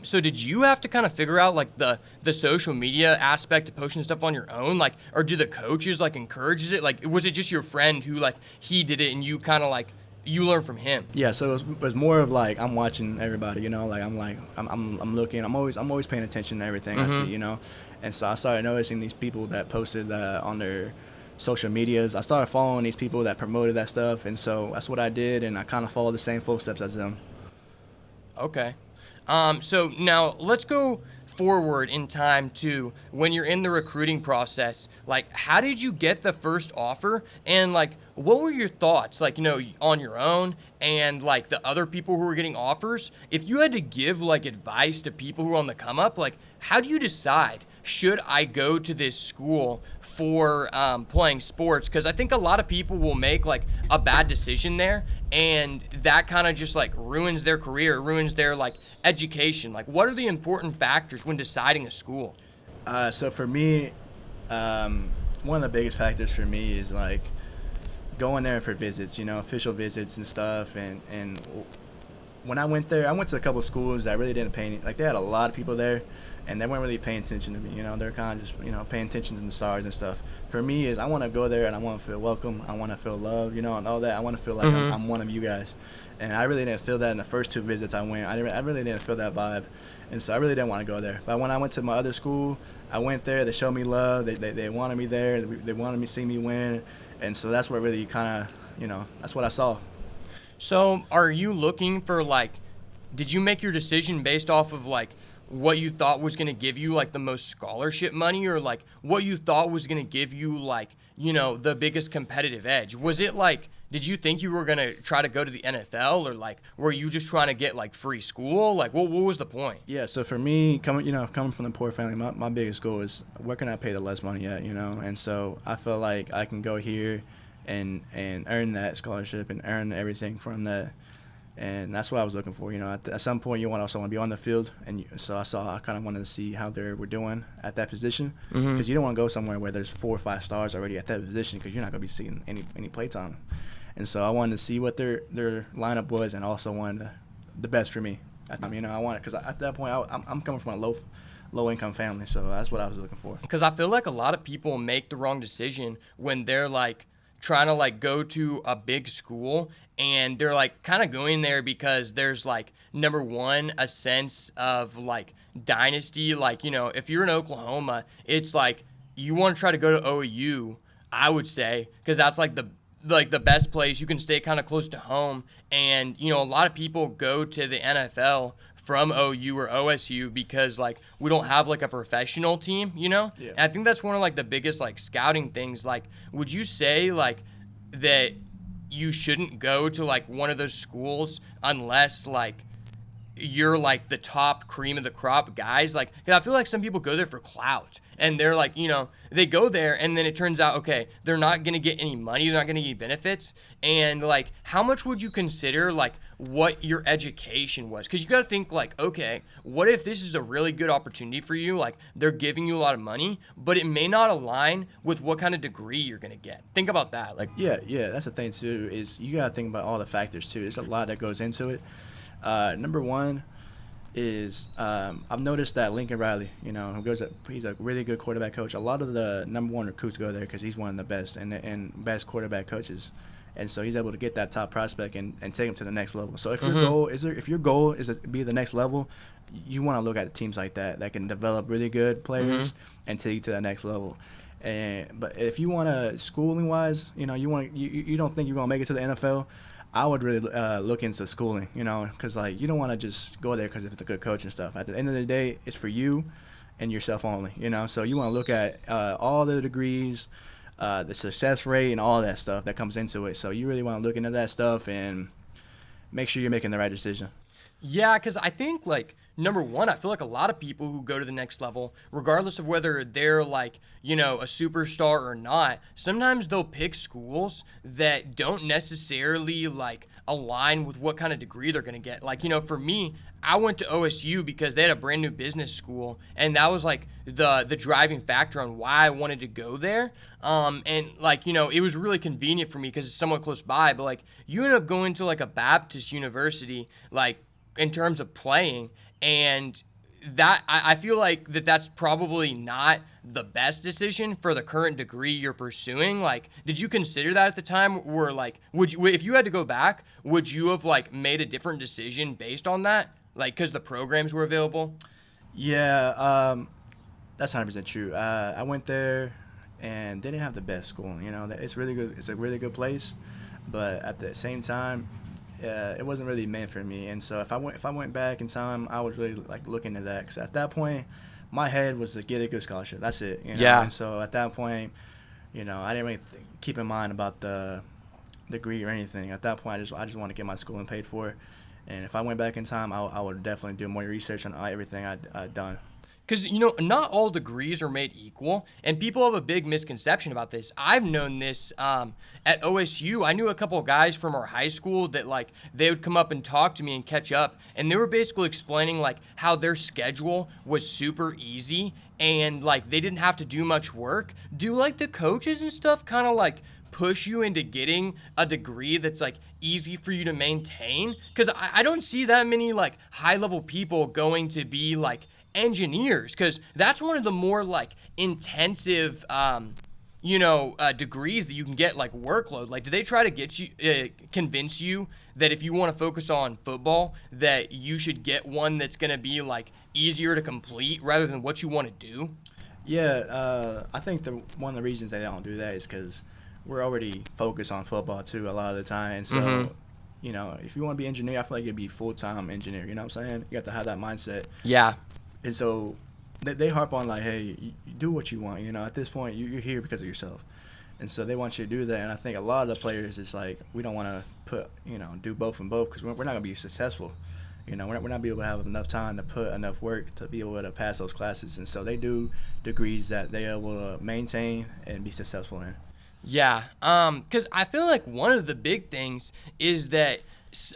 A: So did you have to kind of figure out like the social media aspect of posting stuff on your own, like, or do the coaches like encourages it? Like, was it just your friend who like he did it and you kind of like you learned from him?
B: Yeah, so it was more of like I'm watching everybody, you know, like I'm looking, I'm always paying attention to everything I see, you know, and so I started noticing these people that posted on their social medias. I started following these people that promoted that stuff, and so that's what I did, and I kind of followed the same footsteps as them.
A: Okay. So now let's go forward in time to when you're in the recruiting process. Like, how did you get the first offer? And like, what were your thoughts, like, you know, on your own and like the other people who were getting offers? If you had to give like advice to people who are on the come up, like, how do you decide, should I go to this school for playing sports? Because I think a lot of people will make like a bad decision there, and that kind of just like ruins their career, ruins their like education. Like, what are the important factors when deciding a school?
B: So for me, one of the biggest factors for me is like going there for visits, you know, official visits and stuff. And when I went there, I went to a couple of schools that really didn't pay like they had a lot of people there, and they weren't really paying attention to me. You know, they're kind of just, you know, paying attention to the stars and stuff. For me, is I want to go there and I want to feel welcome. I want to feel love, you know, and all that. I want to feel like I'm one of you guys. And I really didn't feel that in the first 2 visits I went. I really didn't feel that vibe, and so I really didn't want to go there. But when I went to my other school, I went there. They showed me love. They wanted me there. They wanted me to see me win, and so that's what really kind of, you know, that's what I saw.
A: So are you looking for like, did you make your decision based off of like what you thought was going to give you like the most scholarship money, or like what you thought was going to give you like, you know, the biggest competitive edge? Was it like, did you think you were going to try to go to the NFL, or like were you just trying to get like free school? Like what was the point?
B: Yeah, so for me, coming from the poor family, my biggest goal is where can I pay the less money at, you know? And so I feel like I can go here and earn that scholarship and earn everything from that. And that's what I was looking for, you know. At some point, you also want to be on the field, and so I kind of wanted to see how they were doing at that position, because you don't want to go somewhere where there's 4 or 5 stars already at that position, because you're not going to be seeing any play time. And so I wanted to see what their lineup was, and also wanted the best for me. You know, I wanted, because at that point I'm coming from a low income family, so that's what I was looking for.
A: Because I feel like a lot of people make the wrong decision when they're like trying to like go to a big school, and they're like kind of going there because there's like, number one, a sense of like dynasty. Like, you know, if you're in Oklahoma, it's like you want to try to go to OU, I would say, because that's like the best place. You can stay kind of close to home, and you know, a lot of people go to the NFL from OU or OSU because like we don't have like a professional team, you know?
B: Yeah.
A: And I think that's one of like the biggest like scouting things. Like, would you say like that you shouldn't go to like one of those schools unless like you're like the top cream of the crop guys? Like, 'cause I feel like some people go there for clout, and they're like, you know, they go there and then it turns out, okay, they're not going to get any money, they're not going to get benefits. And like, how much would you consider like what your education was? Because you got to think like, okay, what if this is a really good opportunity for you? Like, they're giving you a lot of money, but it may not align with what kind of degree you're going to get. Think about that. Like,
B: Yeah, that's the thing too, is you got to think about all the factors too. There's a lot that goes into it. Number one is I've noticed that Lincoln Riley, you know, he's a really good quarterback coach. A lot of the number 1 recruits go there because he's one of the best and best quarterback coaches, and so he's able to get that top prospect and take him to the next level. So if your goal is to be the next level, you want to look at teams like that can develop really good players and take you to that next level. But if you want to, schooling wise, you know, you don't think you're gonna make it to the NFL, I would really look into schooling, you know, because like you don't want to just go there because if it's a good coach and stuff. At the end of the day, it's for you and yourself only, you know. So you want to look at all the degrees, the success rate, and all that stuff that comes into it. So you really want to look into that stuff and make sure you're making the right decision.
A: Yeah, because I think, like, number one, I feel like a lot of people who go to the next level, regardless of whether they're like, a superstar or not, sometimes they'll pick schools that don't necessarily like align with what kind of degree they're going to get. Like, for me, I went to OSU because they had a brand new business school, and that was like the driving factor on why I wanted to go there. And like, it was really convenient for me because it's somewhat close by. But like, you end up going to like a Baptist university, like, in terms of playing, and that I feel like that's probably not the best decision for the current degree you're pursuing. Like, did you consider that at the time? Or like, would you, if you had to go back, would you have like made a different decision based on that, like because the programs were available?
B: Yeah, that's 100% true. I went there and they didn't have the best school. It's really good. It's a really good place, but at the same time, it wasn't really meant for me. And so if I went back in time, I was really like looking at that because at that point, my head was to get a good scholarship. That's it.
A: Yeah.
B: And so at that point, I didn't really keep in mind about the degree or anything. At that point, I just want to get my schooling paid for. And if I went back in time, I would definitely do more research on everything I'd done.
A: Because, not all degrees are made equal, and people have a big misconception about this. I've known this at OSU. I knew a couple of guys from our high school that, like, they would come up and talk to me and catch up, and they were basically explaining, like, how their schedule was super easy, and, like, they didn't have to do much work. Do, like, the coaches and stuff kind of, like, push you into getting a degree that's like easy for you to maintain? Because I don't see that many like high level people going to be like engineers, because that's one of the more like intensive degrees that you can get, like workload. Like, do they try to get you convince you that if you want to focus on football that you should get one that's going to be like easier to complete rather than what you want to do?
B: Yeah, I think one of the reasons they don't do that is because we're already focused on football too a lot of the time. So, if you want to be an engineer, I feel like you'd be full-time engineer. You know what I'm saying? You have to have that mindset.
A: Yeah.
B: And so they harp on like, hey, you do what you want. At this point, you're here because of yourself. And so they want you to do that. And I think a lot of the players, it's like we don't want to put, do both and both because we're not going to be successful. We're not be able to have enough time to put enough work to be able to pass those classes. And so they do degrees that they are able to maintain and be successful in.
A: Yeah, because I feel like one of the big things is that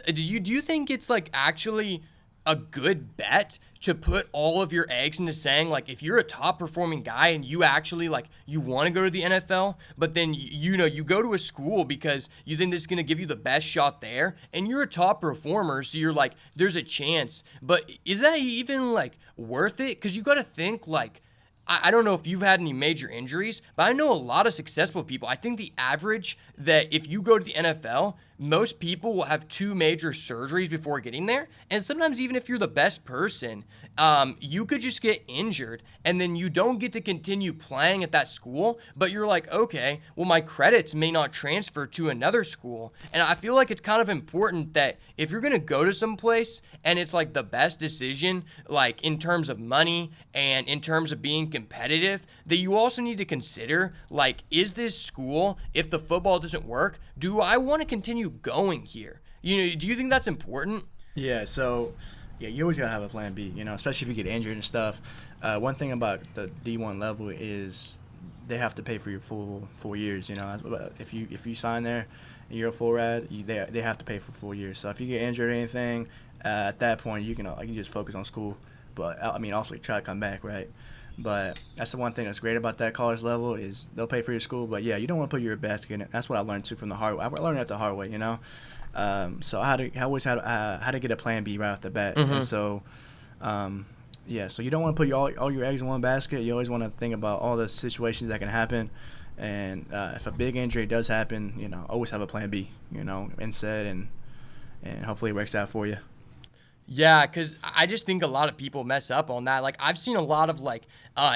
A: do you think it's like actually a good bet to put all of your eggs into saying, like, if you're a top performing guy and you actually like you want to go to the NFL, but then you go to a school because you think this is going to give you the best shot there, and you're a top performer, so you're like there's a chance, but is that even like worth it? Because you got to think like, I don't know if you've had any major injuries, but I know a lot of successful people. I think the average that if you go to the NFL, most people will have 2 major surgeries before getting there. And sometimes even if you're the best person, you could just get injured and then you don't get to continue playing at that school, but you're like, okay, well, my credits may not transfer to another school. And I feel like it's kind of important that if you're going to go to some place and it's like the best decision, like in terms of money and in terms of being competitive, that you also need to consider, like, is this school, if the football doesn't work, do I want to continue going here? Do you think that's important?
B: Yeah, so you always gotta have a plan B, especially if you get injured and stuff. One thing about the D1 level is they have to pay for your full 4 years. If you sign there and you're a full rad, they have to pay for 4 years. So if you get injured or anything, at that point you can just focus on school. But also try to come back, right? But that's the one thing that's great about that college level is they'll pay for your school. But yeah, you don't want to put your best in it. That's what I learned too from the hard way. I learned that the hard way, So I always had to get a plan B right off the bat.
A: Mm-hmm.
B: And so, so you don't want to put all your eggs in one basket. You always want to think about all the situations that can happen. And if a big injury does happen, always have a plan B, instead, and hopefully it works out for you.
A: Yeah, because I just think a lot of people mess up on that. Like, I've seen a lot of, like,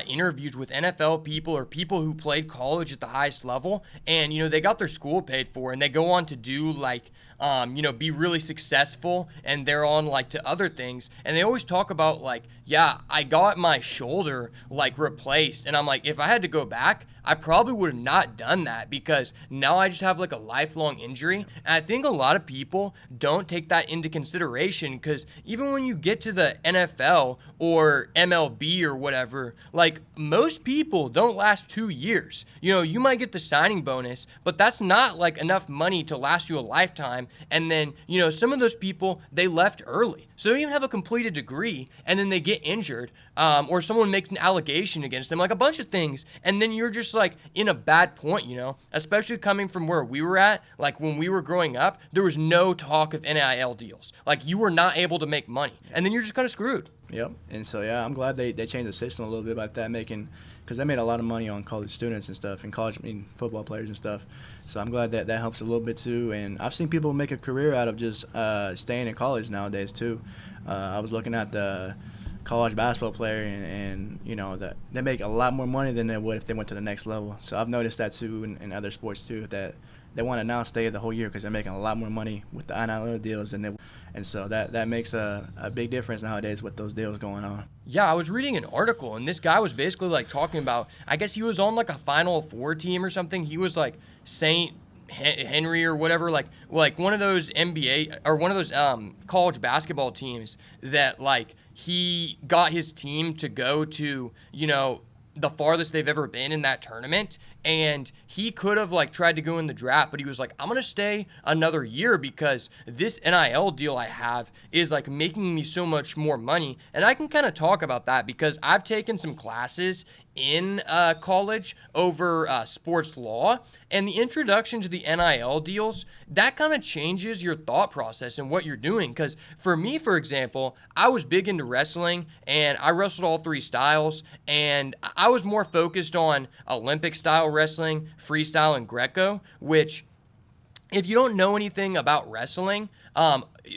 A: interviews with NFL people or people who played college at the highest level, and, they got their school paid for, and they go on to do, like, be really successful, and they're on like to other things, and they always talk about like, yeah, I got my shoulder like replaced, and I'm like, if I had to go back, I probably would have not done that because now I just have like a lifelong injury. And I think a lot of people don't take that into consideration because even when you get to the NFL or MLB or whatever, like most people don't last 2 years. You might get the signing bonus, but that's not like enough money to last you a lifetime. And then, some of those people, they left early. So they don't even have a completed degree, and then they get injured, or someone makes an allegation against them, like a bunch of things, and then you're just like in a bad point, especially coming from where we were at. Like when we were growing up, there was no talk of NIL deals. Like you were not able to make money, and then you're just kind of screwed.
B: Yep. And so, yeah, I'm glad they changed the system a little bit about that, because they made a lot of money on college students and stuff, and football players and stuff. So I'm glad that helps a little bit too. And I've seen people make a career out of just staying in college nowadays too. I was looking at the college basketball player, and that they make a lot more money than they would if they went to the next level. So I've noticed that too in other sports too, that they want to now stay the whole year because they're making a lot more money with the NIL deals and so that makes a big difference nowadays with those deals going on.
A: Yeah, I was reading an article, and this guy was basically like talking about, I guess he was on like a Final Four team or something. He was like Saint Henry or whatever, like one of those NBA or one of those college basketball teams that like he got his team to go to, the farthest they've ever been in that tournament, and he could have like tried to go in the draft, but he was like, I'm gonna stay another year because this NIL deal I have is like making me so much more money. And I can kind of talk about that because I've taken some classes in college over sports law, and the introduction to the NIL deals, that kind of changes your thought process and what you're doing. Because for me, for example, I was big into wrestling, and I wrestled all three styles, and I was more focused on Olympic style wrestling, freestyle, and Greco, which, if you don't know anything about wrestling,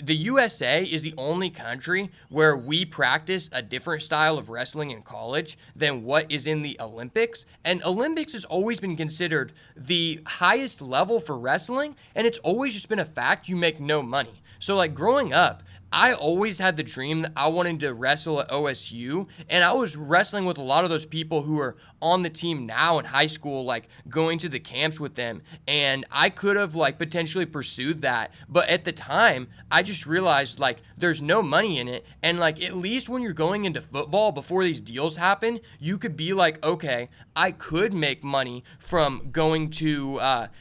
A: the USA is the only country where we practice a different style of wrestling in college than what is in the Olympics. And Olympics has always been considered the highest level for wrestling, and it's always just been a fact you make no money. So like growing up, I always had the dream that I wanted to wrestle at OSU, and I was wrestling with a lot of those people who are on the team now in high school, like going to the camps with them, and I could have like potentially pursued that, but at the time, I just realized like there's no money in it, and like at least when you're going into football before these deals happen, you could be like, okay, I could make money from going to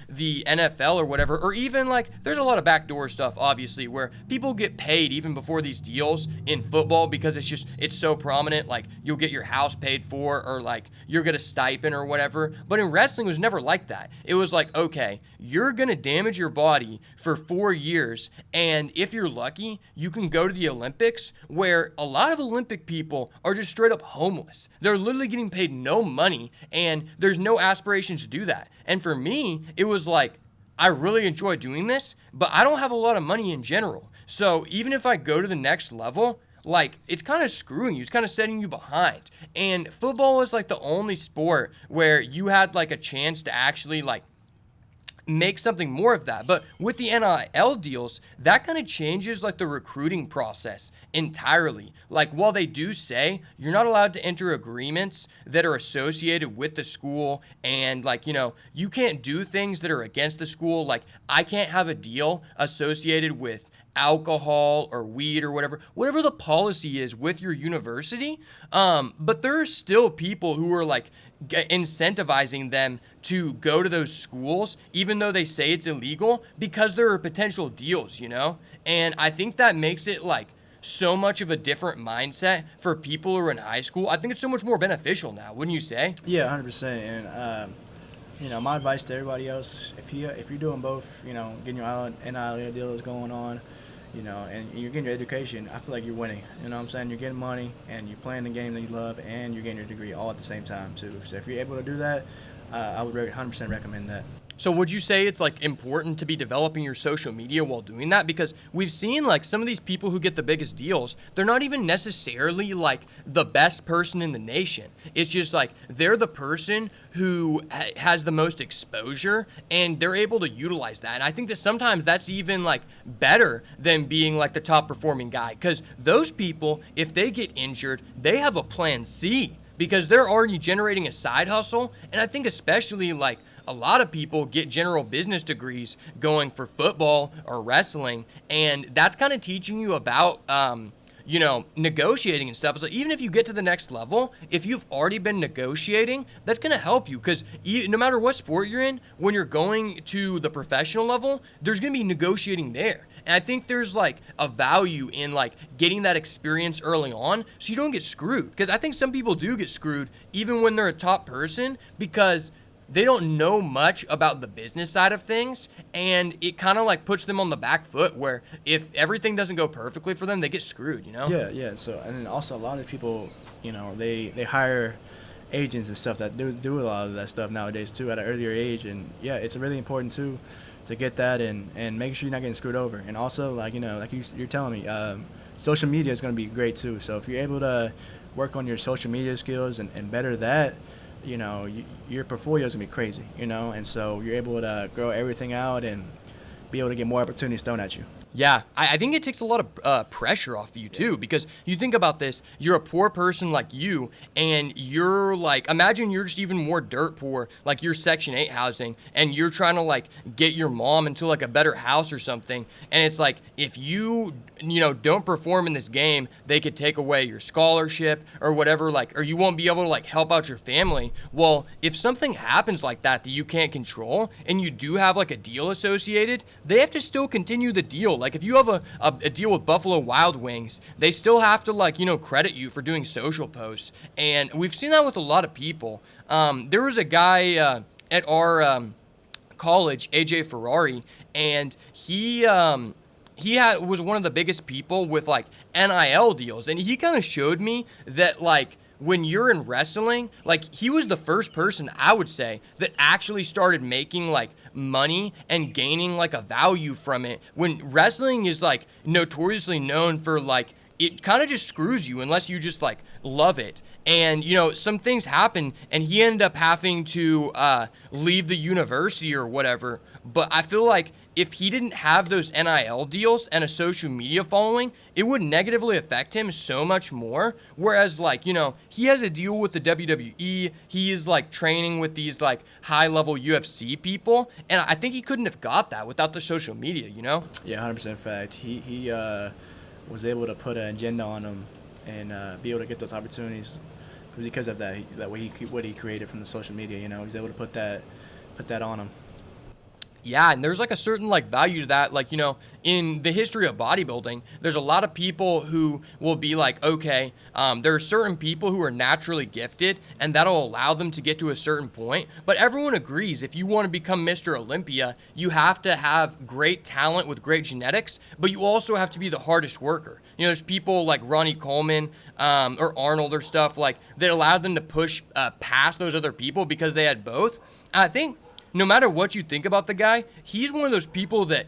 A: the NFL or whatever, or even like there's a lot of backdoor stuff, obviously, where people get paid even before these deals in football because it's so prominent. Like you'll get your house paid for, or like you'll get a stipend or whatever. But in wrestling, it was never like that. It was like, okay, you're gonna damage your body for 4 years, and if you're lucky, you can go to the Olympics, where a lot of Olympic people are just straight up homeless. They're literally getting paid no money, and there's no aspiration to do that. And for me, it was like, I really enjoy doing this, but I don't have a lot of money in general. So even if I go to the next level, like it's kind of screwing you. It's kind of setting you behind. And football is like the only sport where you had like a chance to actually like make something more of that. But with the NIL deals, that kind of changes like the recruiting process entirely. Like while they do say you're not allowed to enter agreements that are associated with the school, and like, you can't do things that are against the school. Like I can't have a deal associated with alcohol or weed or whatever the policy is with your university. But there are still people who are like incentivizing them to go to those schools, even though they say it's illegal, because there are potential deals, And I think that makes it like so much of a different mindset for people who are in high school. I think it's so much more beneficial now, wouldn't you say?
B: Yeah, 100%. And my advice to everybody else, if you're doing both, getting your NIL deals going on, and you're getting your education, I feel like you're winning. You know what I'm saying? You're getting money, and you're playing the game that you love, and you're getting your degree all at the same time too. So if you're able to do that, I would 100% recommend that.
A: So would you say it's like important to be developing your social media while doing that? Because we've seen like some of these people who get the biggest deals, they're not even necessarily like the best person in the nation. It's just like they're the person who has the most exposure and they're able to utilize that. And I think that sometimes that's even like better than being like the top performing guy, because those people, if they get injured, they have a plan C because they're already generating a side hustle. And I think especially like a lot of people get general business degrees going for football or wrestling, and that's kind of teaching you about, negotiating and stuff. So even if you get to the next level, if you've already been negotiating, that's going to help you, because no matter what sport you're in, when you're going to the professional level, there's going to be negotiating there. And I think there's like a value in like getting that experience early on so you don't get screwed, because I think some people do get screwed even when they're a top person because they don't know much about the business side of things, and it kind of like puts them on the back foot where if everything doesn't go perfectly for them, they get screwed,
B: Yeah. So, and then also a lot of people, they hire agents and stuff that do a lot of that stuff nowadays too at an earlier age, and yeah, it's really important too to get that and make sure you're not getting screwed over. And also, like you're telling me, social media is going to be great too. So if you're able to work on your social media skills and better that, your portfolio is going to be crazy, and so you're able to grow everything out and be able to get more opportunities thrown at you.
A: Yeah, I think it takes a lot of pressure off you too, because you think about this, you're a poor person like you, and you're like, imagine you're just even more dirt poor, like you're Section 8 housing, and you're trying to like get your mom into like a better house or something, and it's like, if you don't perform in this game, they could take away your scholarship or whatever, like, or you won't be able to like help out your family. Well, if something happens like that you can't control, and you do have like a deal associated, they have to still continue the deal. Like if you have a deal with Buffalo Wild Wings, they still have to like, credit you for doing social posts. And we've seen that with a lot of people. There was a guy at our college, AJ Ferrari, and he was one of the biggest people with like NIL deals. And he kind of showed me that like, when you're in wrestling, like he was the first person I would say that actually started making like money and gaining like a value from it, when wrestling is like notoriously known for like, it kind of just screws you unless you just like love it. And some things happen and he ended up having to leave the university or whatever. But I feel like if he didn't have those NIL deals and a social media following, it would negatively affect him so much more. Whereas like, he has a deal with the WWE. He is like training with these like high level UFC people. And I think he couldn't have got that without the social media,
B: Yeah, 100% fact. He was able to put an agenda on him and be able to get those opportunities because of that what he created from the social media. He's able to put that on him.
A: Yeah, and there's like a certain like value to that. Like, in the history of bodybuilding, there's a lot of people who will be like, okay, there are certain people who are naturally gifted and that'll allow them to get to a certain point. But everyone agrees if you want to become Mr. Olympia, you have to have great talent with great genetics, but you also have to be the hardest worker. There's people like Ronnie Coleman or Arnold or stuff like that allowed them to push past those other people because they had both. I think no matter what you think about the guy, he's one of those people that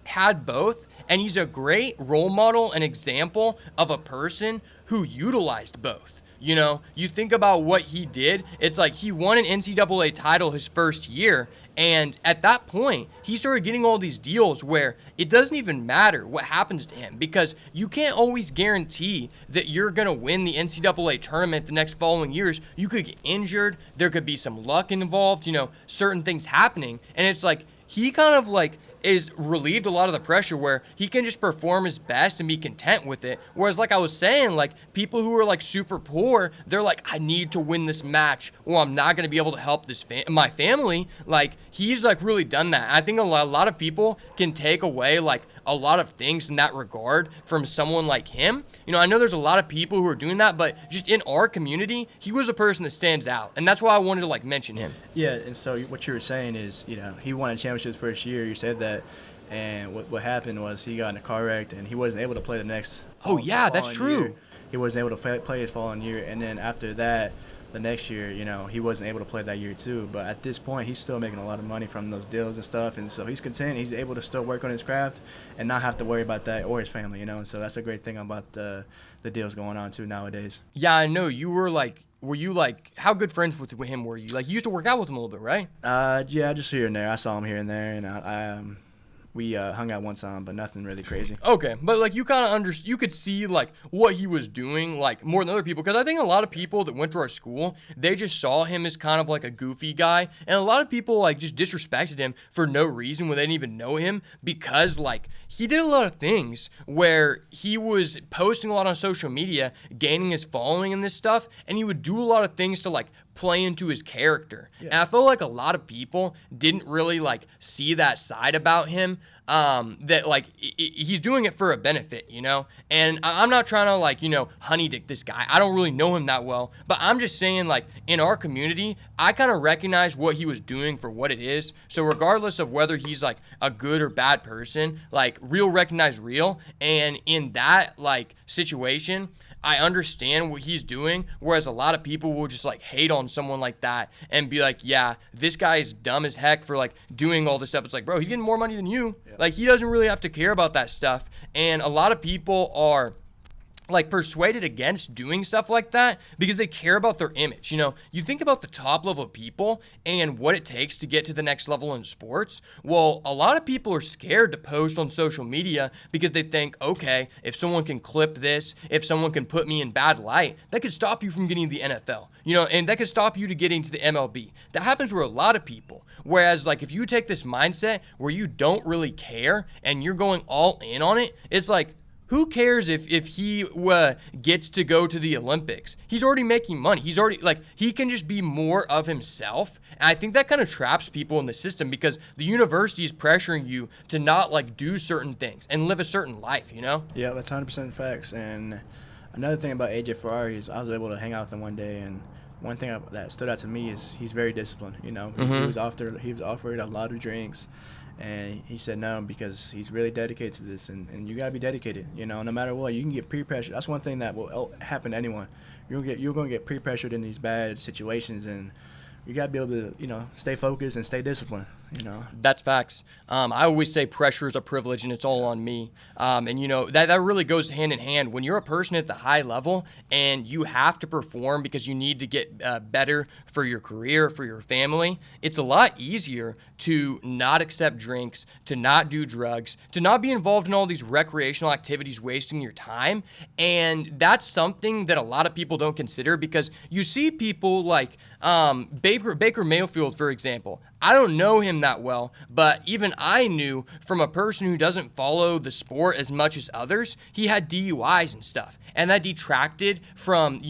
A: had both, and he's a great role model and example of a person who utilized both. You think about what he did, it's like he won an NCAA title his first year, and at that point, he started getting all these deals where it doesn't even matter what happens to him, because you can't always guarantee that you're going to win the NCAA tournament the next following years. You could get injured, there could be some luck involved, certain things happening, and it's like he kind of like is relieved a lot of the pressure where he can just perform his best and be content with it. Whereas like I was saying, like people who are like super poor, they're like, I need to win this match or I'm not going to be able to help this my family. Like he's like really done that. I think a lot of people can take away like a lot of things in that regard from someone like him. I know there's a lot of people who are doing that, but just in our community, he was a person that stands out. And that's why I wanted to like mention him.
B: Yeah. And so what you were saying is, he won a championship his first year. You said that. And what happened was he got in a car wreck and he wasn't able to play the next.
A: Oh yeah, that's true.
B: Year. He wasn't able to play his following year, and then after that, the next year, he wasn't able to play that year too. But at this point, he's still making a lot of money from those deals and stuff, and so he's content. He's able to still work on his craft and not have to worry about that or his family, And so that's a great thing about the deals going on too nowadays.
A: Yeah, I know. Were you like, how good friends with him were you? Like, you used to work out with him a little bit, right?
B: Yeah, just here and there. I saw him here and there, and we hung out one time, but nothing really crazy.
A: Okay, but like you kind of you could see like what he was doing like more than other people, because I think a lot of people that went to our school, they just saw him as kind of like a goofy guy, and a lot of people like just disrespected him for no reason when they didn't even know him, because like he did a lot of things where he was posting a lot on social media, gaining his following and this stuff, and he would do a lot of things to like play into his character. Yeah. And I feel like a lot of people didn't really like see that side about him, that like he's doing it for a benefit, and I'm not trying to like, honey dick this guy. I don't really know him that well, but I'm just saying like in our community, I kind of recognize what he was doing for what it is. So regardless of whether he's like a good or bad person, like real recognize real. And in that like situation, I understand what he's doing, whereas a lot of people will just like hate on someone like that and be like, yeah, this guy is dumb as heck for like doing all this stuff. It's like, bro, he's getting more money than you. Yeah. Like, he doesn't really have to care about that stuff. And a lot of people are like persuaded against doing stuff like that because they care about their image. You think about the top level people and what it takes to get to the next level in sports. Well, a lot of people are scared to post on social media because they think, okay, if someone can clip this, if someone can put me in bad light, that could stop you from getting to the NFL, and that could stop you to getting to the MLB. That happens with a lot of people. Whereas like if you take this mindset where you don't really care and you're going all in on it, it's like, who cares if he gets to go to the Olympics? He's already making money. He's already like, he can just be more of himself. And I think that kind of traps people in the system because the university is pressuring you to not like do certain things and live a certain life,
B: Yeah, that's 100% facts. And another thing about AJ Ferrari is I was able to hang out with him one day, and one thing that stood out to me is he's very disciplined. He was offered a lot of drinks. And he said no because he's really dedicated to this, and you gotta be dedicated. No matter what, you can get pre-pressured. That's one thing that will happen to anyone. You're gonna get pre-pressured in these bad situations, and you gotta be able to stay focused and stay disciplined.
A: That's facts. I always say pressure is a privilege and it's all on me. And that really goes hand in hand. When you're a person at the high level and you have to perform because you need to get better for your career, for your family, it's a lot easier to not accept drinks, to not do drugs, to not be involved in all these recreational activities, wasting your time. And that's something that a lot of people don't consider because you see people like Baker Mayfield, for example. I don't know him that well, but even I knew from a person who doesn't follow the sport as much as others, he had DUIs and stuff. And that detracted from,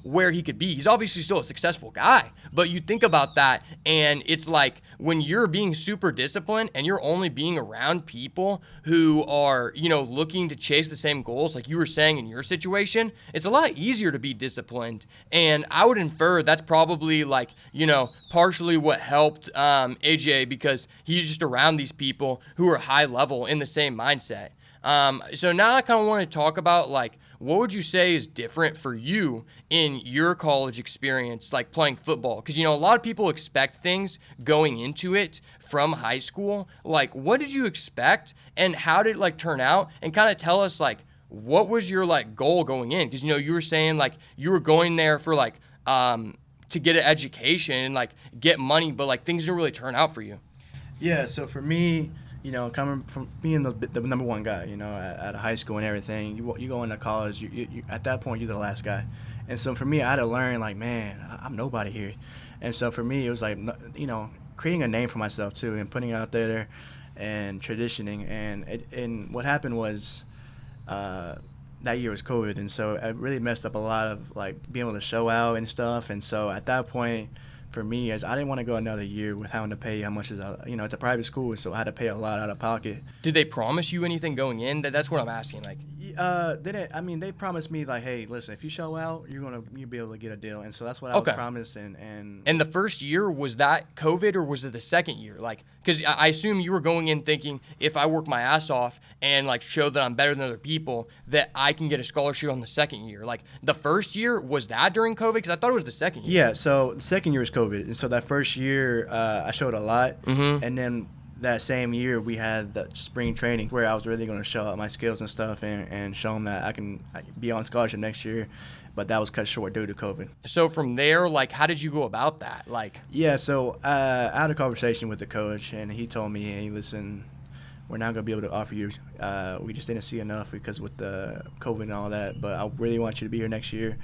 A: where he could be. He's obviously still a successful guy, but you think about that and it's like when you're being super disciplined and you're only being around people who are, looking to chase the same goals, like you were saying in your situation, it's a lot easier to be disciplined. And I would infer that's probably like, partially what helped AJ because he's just around these people who are high level in the same mindset. So now I kind of want to talk about like, what would you say is different for you in your college experience, like playing football? Because, a lot of people expect things going into it from high school. Like, what did you expect and how did it like turn out? And kind of tell us like, what was your like goal going in? Because, you were saying like you were going there for like, to get an education and like get money, but like things didn't really turn out for you.
B: Yeah, so for me, coming from being the number one guy, at high school and everything, you go into college, you at that point you're the last guy, and so for me, I had to learn like, man, I'm nobody here, and so for me it was like, creating a name for myself too, and putting it out there, and traditioning, and what happened was, that year was COVID, and so it really messed up a lot of like being able to show out and stuff, and so at that point, for me, as I didn't want to go another year with having to pay how much is it's a private school, so I had to pay a lot out of pocket.
A: Did they promise you anything going in? That's what I'm asking. Like,
B: They promised me like, hey, listen, if you show out, you'll be able to get a deal, and so that's what I
A: Okay.
B: was promised. And
A: And the first year, was that COVID or was it the second year? Like, because I assume you were going in thinking if I work my ass off and like show that I'm better than other people, that I can get a scholarship on the second year. Like the first year, was that during COVID? Because I thought it was the second year.
B: yeah, so the second year is COVID, and so that first year I showed a lot, and then that same year we had the spring training where I was really going to show out my skills and stuff and show them that I can be on scholarship next year, but that was cut short due to COVID.
A: So from there, like, how did you go about that? Like,
B: Yeah, so I had a conversation with the coach, and he told me, hey, listen, we're not going to be able to offer you. We just didn't see enough because with the COVID and all that, but I really want you to be here next year.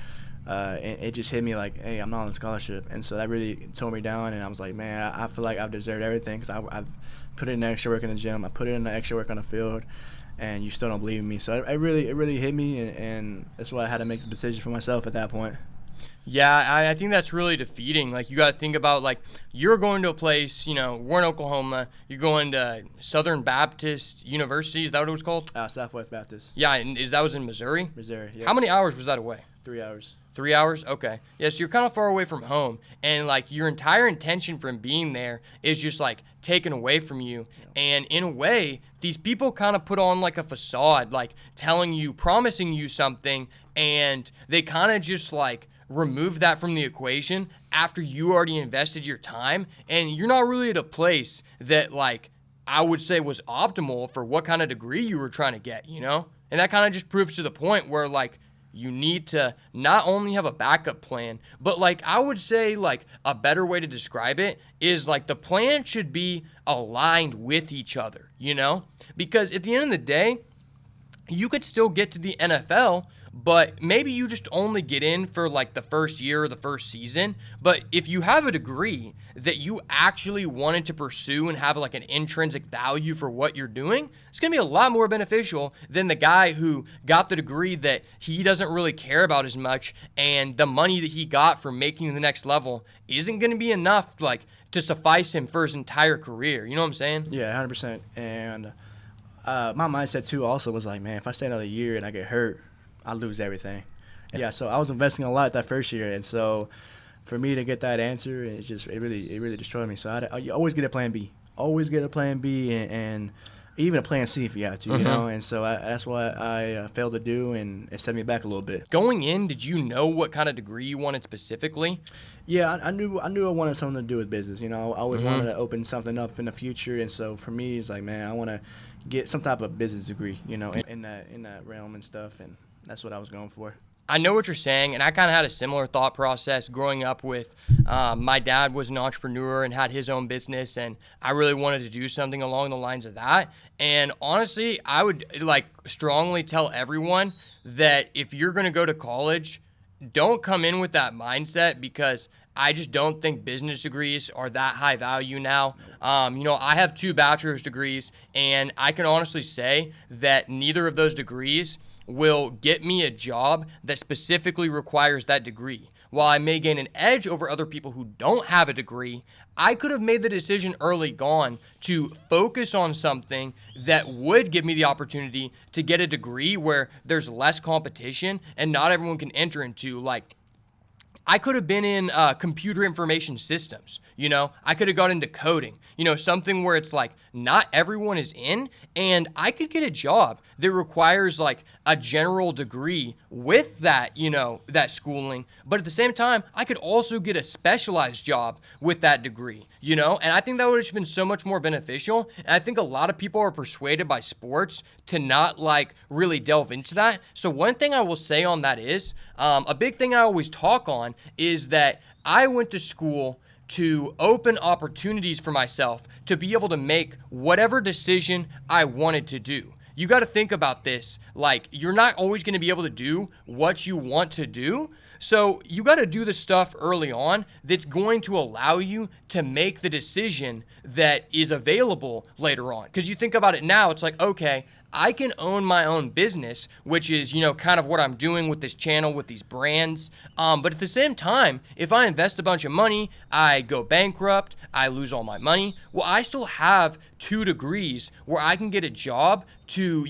B: And it just hit me like, hey, I'm not on scholarship. And so that really tore me down, and I was like, man, I feel like I've deserved everything because I've put in the extra work in the gym. I put in the extra work on the field, and you still don't believe in me. So it really hit me, and that's why I had to make the decision for myself at that point.
A: yeah, I think that's really defeating. Like, you got to think about, like, you're going to a place, you know, we're in Oklahoma. You're going to Southern Baptist University. Is that what it was called?
B: Southwest Baptist,
A: Yeah, and that was in Missouri?
B: Missouri. Yeah.
A: How many hours was that away?
B: 3 hours.
A: 3 hours? Okay. Yeah, so you're kind of far away from home. And, like, your entire intention from being there is just, like, taken away from you. Yeah. And in a way, these people kind of put on, like, a facade, like, telling you, promising you something, and they kind of just, like, remove that from the equation after you already invested your time. And you're not really at a place that, like, I would say was optimal for what kind of degree you were trying to get, you know? And that kind of just proves to the point where, like, you need to not only have a backup plan, but like I would say like a better way to describe it is like the plan should be aligned with each other, you know? Because at the end of the day, you could still get to the NFL, but maybe you just only get in for like the first year or the first season. But if you have a degree that you actually wanted to pursue and have like an intrinsic value for what you're doing, it's going to be a lot more beneficial than the guy who got the degree that he doesn't really care about as much, and the money that he got for making the next level isn't going to be enough like to suffice him for his entire career. You know what I'm saying?
B: Yeah, 100%. And my mindset too also was like, man, if I stay another year and I get hurt, I lose everything. Yeah, so I was investing a lot that first year, and so for me to get that answer, it really destroyed me. So you always get a plan B, and even a plan C if you have to, you know. And so that's what I failed to do, and it set me back a little bit.
A: Going in, did you know what kind of degree you wanted specifically?
B: Yeah, I knew I wanted something to do with business. You know, I always wanted to open something up in the future, and so for me, it's like, man, I want to get some type of business degree, you know, in that realm and stuff, and that's what I was going for.
A: I know what you're saying, and I kind of had a similar thought process growing up with my dad was an entrepreneur and had his own business, and I really wanted to do something along the lines of that. And honestly, I would like strongly tell everyone that if you're going to go to college, don't come in with that mindset, because I just don't think business degrees are that high value now. You know, I have 2 bachelor's degrees, and I can honestly say that neither of those degrees will get me a job that specifically requires that degree. While I may gain an edge over other people who don't have a degree, I could have made the decision early on to focus on something that would give me the opportunity to get a degree where there's less competition and not everyone can enter into. Like, I could have been in computer information systems, you know? I could have got into coding, you know, something where it's like not everyone is in, and I could get a job that requires like a general degree with that, you know, that schooling. But at the same time, I could also get a specialized job with that degree, you know? And I think that would have been so much more beneficial. And I think a lot of people are persuaded by sports to not like really delve into that. So one thing I will say on that is a big thing I always talk on is that I went to school to open opportunities for myself to be able to make whatever decision I wanted to do. You got to think about this. Like, you're not always going to be able to do what you want to do. So you got to do the stuff early on that's going to allow you to make the decision that is available later on. Because you think about it now, it's like, okay, I can own my own business, which is, kind of what I'm doing with this channel, with these brands. But at the same time, if I invest a bunch of money, I go bankrupt, I lose all my money. Well, I still have 2 degrees where I can get a job to,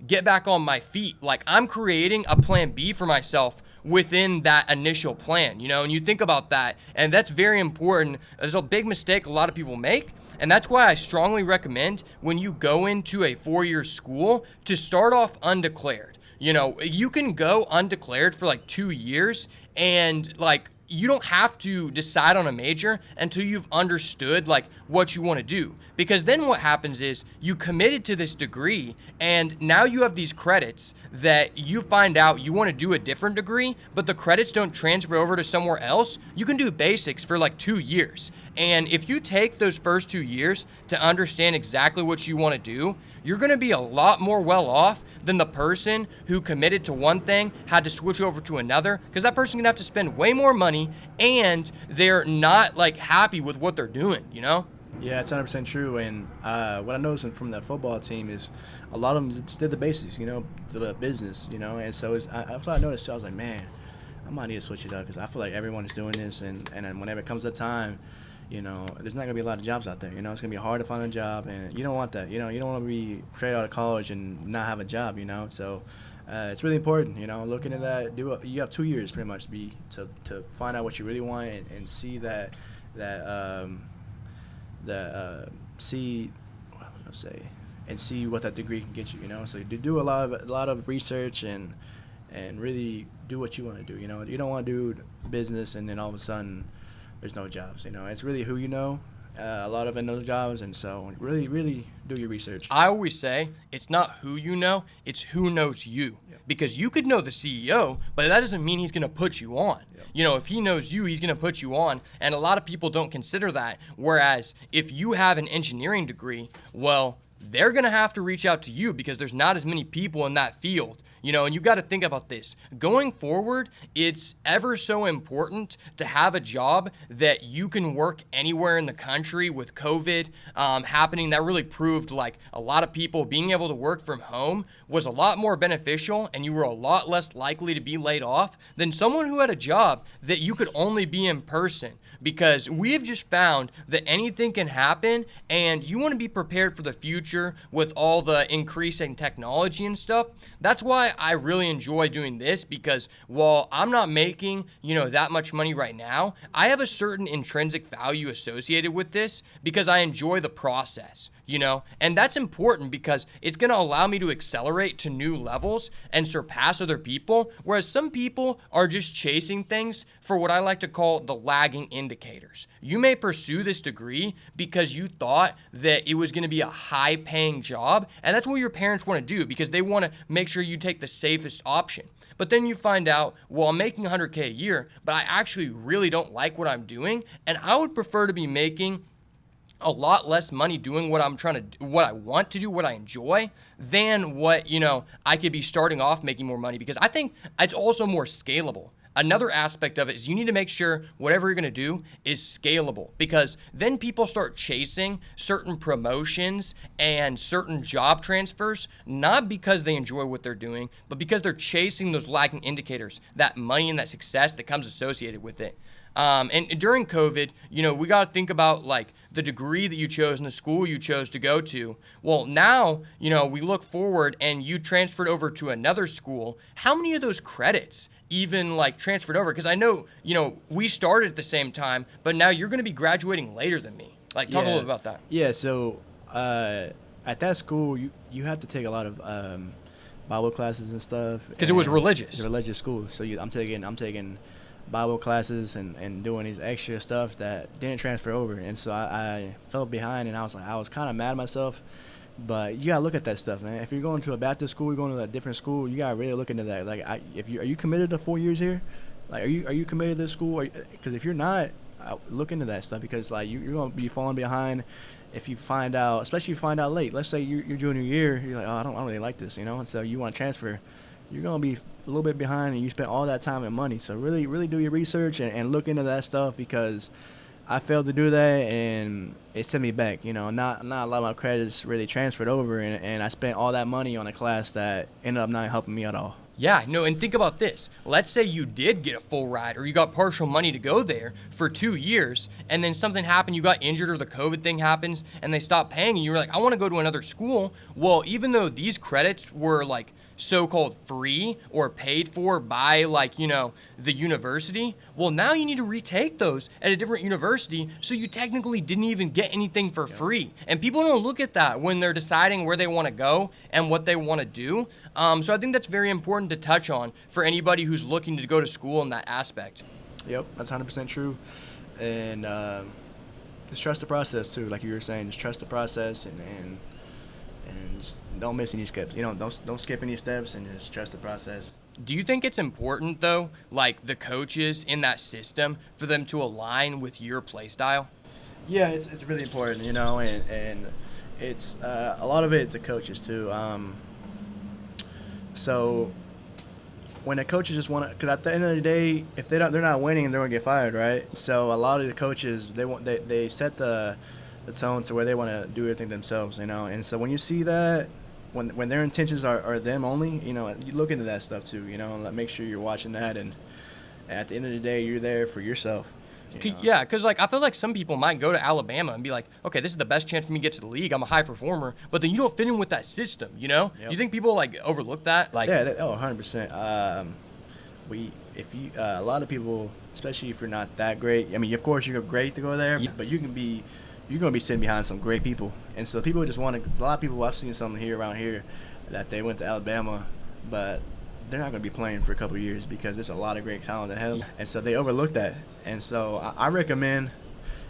A: get back on my feet. Like, I'm creating a plan B for myself within that initial plan, and you think about that, and that's very important. There's a big mistake a lot of people make, and that's why I strongly recommend when you go into a 4-year school to start off undeclared. You can go undeclared for like 2 years, and like, you don't have to decide on a major until you've understood like what you want to do, because then what happens is you committed to this degree and now you have these credits that you find out you want to do a different degree, but the credits don't transfer over to somewhere else. You can do basics for like 2 years, and if you take those first 2 years to understand exactly what you want to do, you're going to be a lot more well off than the person who committed to one thing, had to switch over to another, because that person can have to spend way more money and they're not like happy with what they're doing,
B: Yeah, it's 100% true. And what I noticed from the football team is a lot of them just did the basics, the business, and so that's what I noticed too. I was like, man, I might need to switch it up, because I feel like everyone is doing this, and then whenever it comes to time, there's not going to be a lot of jobs out there. It's going to be hard to find a job, and you don't want that. You don't want to be straight out of college and not have a job, So it's really important, look into that. You have 2 years pretty much to find out what you really want, and see see what that degree can get you, So to do a lot of research and really do what you want to do. You don't want to do business and then all of a sudden there's no jobs. It's really who a lot of in those jobs, and so really do your research.
A: I always say it's not who you know, it's who knows you. Yep. Because you could know the CEO, but that doesn't mean he's going to put you on. Yep. If he knows you, he's going to put you on, and a lot of people don't consider that. Whereas if you have an engineering degree, well, they're going to have to reach out to you because there's not as many people in that field. And you got to think about this. Going forward, it's ever so important to have a job that you can work anywhere in the country. With COVID happening, that really proved like a lot of people being able to work from home was a lot more beneficial, and you were a lot less likely to be laid off than someone who had a job that you could only be in person, because we have just found that anything can happen, and you want to be prepared for the future with all the increasing technology and stuff. That's why I really enjoy doing this, because while I'm not making, that much money right now, I have a certain intrinsic value associated with this because I enjoy the process, and that's important because it's going to allow me to accelerate to new levels and surpass other people, whereas some people are just chasing things for what I like to call the lagging indicators. You may pursue this degree because you thought that it was going to be a high paying job, and that's what your parents want to do because they want to make sure you take the safest option. But then you find out, well, I'm making $100K a year, but I actually really don't like what I'm doing, and I would prefer to be making a lot less money doing what I'm trying to do, what I want to do, what I enjoy, than what, I could be starting off making more money, because I think it's also more scalable. Another aspect of it is you need to make sure whatever you're going to do is scalable, because then people start chasing certain promotions and certain job transfers, not because they enjoy what they're doing, but because they're chasing those lagging indicators, that money and that success that comes associated with it. And during COVID, we got to think about like the degree that you chose and the school you chose to go to. Well, now, we look forward and you transferred over to another school. How many of those credits even like transferred over? Because I know, we started at the same time, but now you're going to be graduating later than me. Like, talk a little bit about that.
B: Yeah. So, at that school, you have to take a lot of, Bible classes and stuff.
A: Because it was religious.
B: It's a religious school. So I'm taking Bible classes and doing these extra stuff that didn't transfer over, and so I fell behind, and I was kind of mad at myself. But you gotta look at that stuff, man. If you're going to a Baptist school, you're going to a different school, you gotta really look into that. Like, are you committed to 4 years here? Like, are you committed to this school? Because if you're not, look into that stuff, because like you're gonna be falling behind if you find out, especially if you find out late. Let's say your junior year, you're like, oh, I don't really like this, and so you want to transfer. you're gonna be a little bit behind, and you spent all that time and money. So really, really do your research and look into that stuff, because I failed to do that, and it sent me back. Not a lot of my credits really transferred over, and I spent all that money on a class that ended up not helping me at all.
A: Yeah, no, and think about this. Let's say you did get a full ride, or you got partial money to go there for 2 years, and then something happened, you got injured, or the COVID thing happens, and they stopped paying, and you were like, I want to go to another school. Well, even though these credits were like so-called free or paid for by the university, well, now you need to retake those at a different university, so you technically didn't even get anything for free. And people don't look at that when they're deciding where they want to go and what they want to do. So I think that's very important to touch on for anybody who's looking to go to school in that aspect.
B: Yep, that's 100% true. And just trust the process too, like you were saying. Just trust the process, and just don't miss any steps. Don't skip any steps, and just trust the process.
A: Do you think it's important, though, like the coaches in that system, for them to align with your play style?
B: Yeah, it's really important, and it's a lot of it the coaches too. So when the coaches just want to, because at the end of the day, if they're not winning, they're gonna get fired, right? So a lot of the coaches, they set the tone to where they want to do everything themselves, And so when you see that, when their intentions are them only, you look into that stuff too, Like, make sure you're watching that, and at the end of the day, you're there for yourself.
A: Yeah, because I feel like some people might go to Alabama and be like, okay, this is the best chance for me to get to the league. I'm a high performer, but then you don't fit in with that system,
B: Yep.
A: You think people overlook that?
B: Yeah, 100%. A lot of people, especially if you're not that great. I mean, of course you're great to go there,
A: Yeah.
B: but you're gonna be sitting behind some great people, and so people just want to. A lot of people, I've seen some around here that they went to Alabama, but they're not going to be playing for a couple of years because there's a lot of great talent ahead, and so they overlook that. And so I recommend,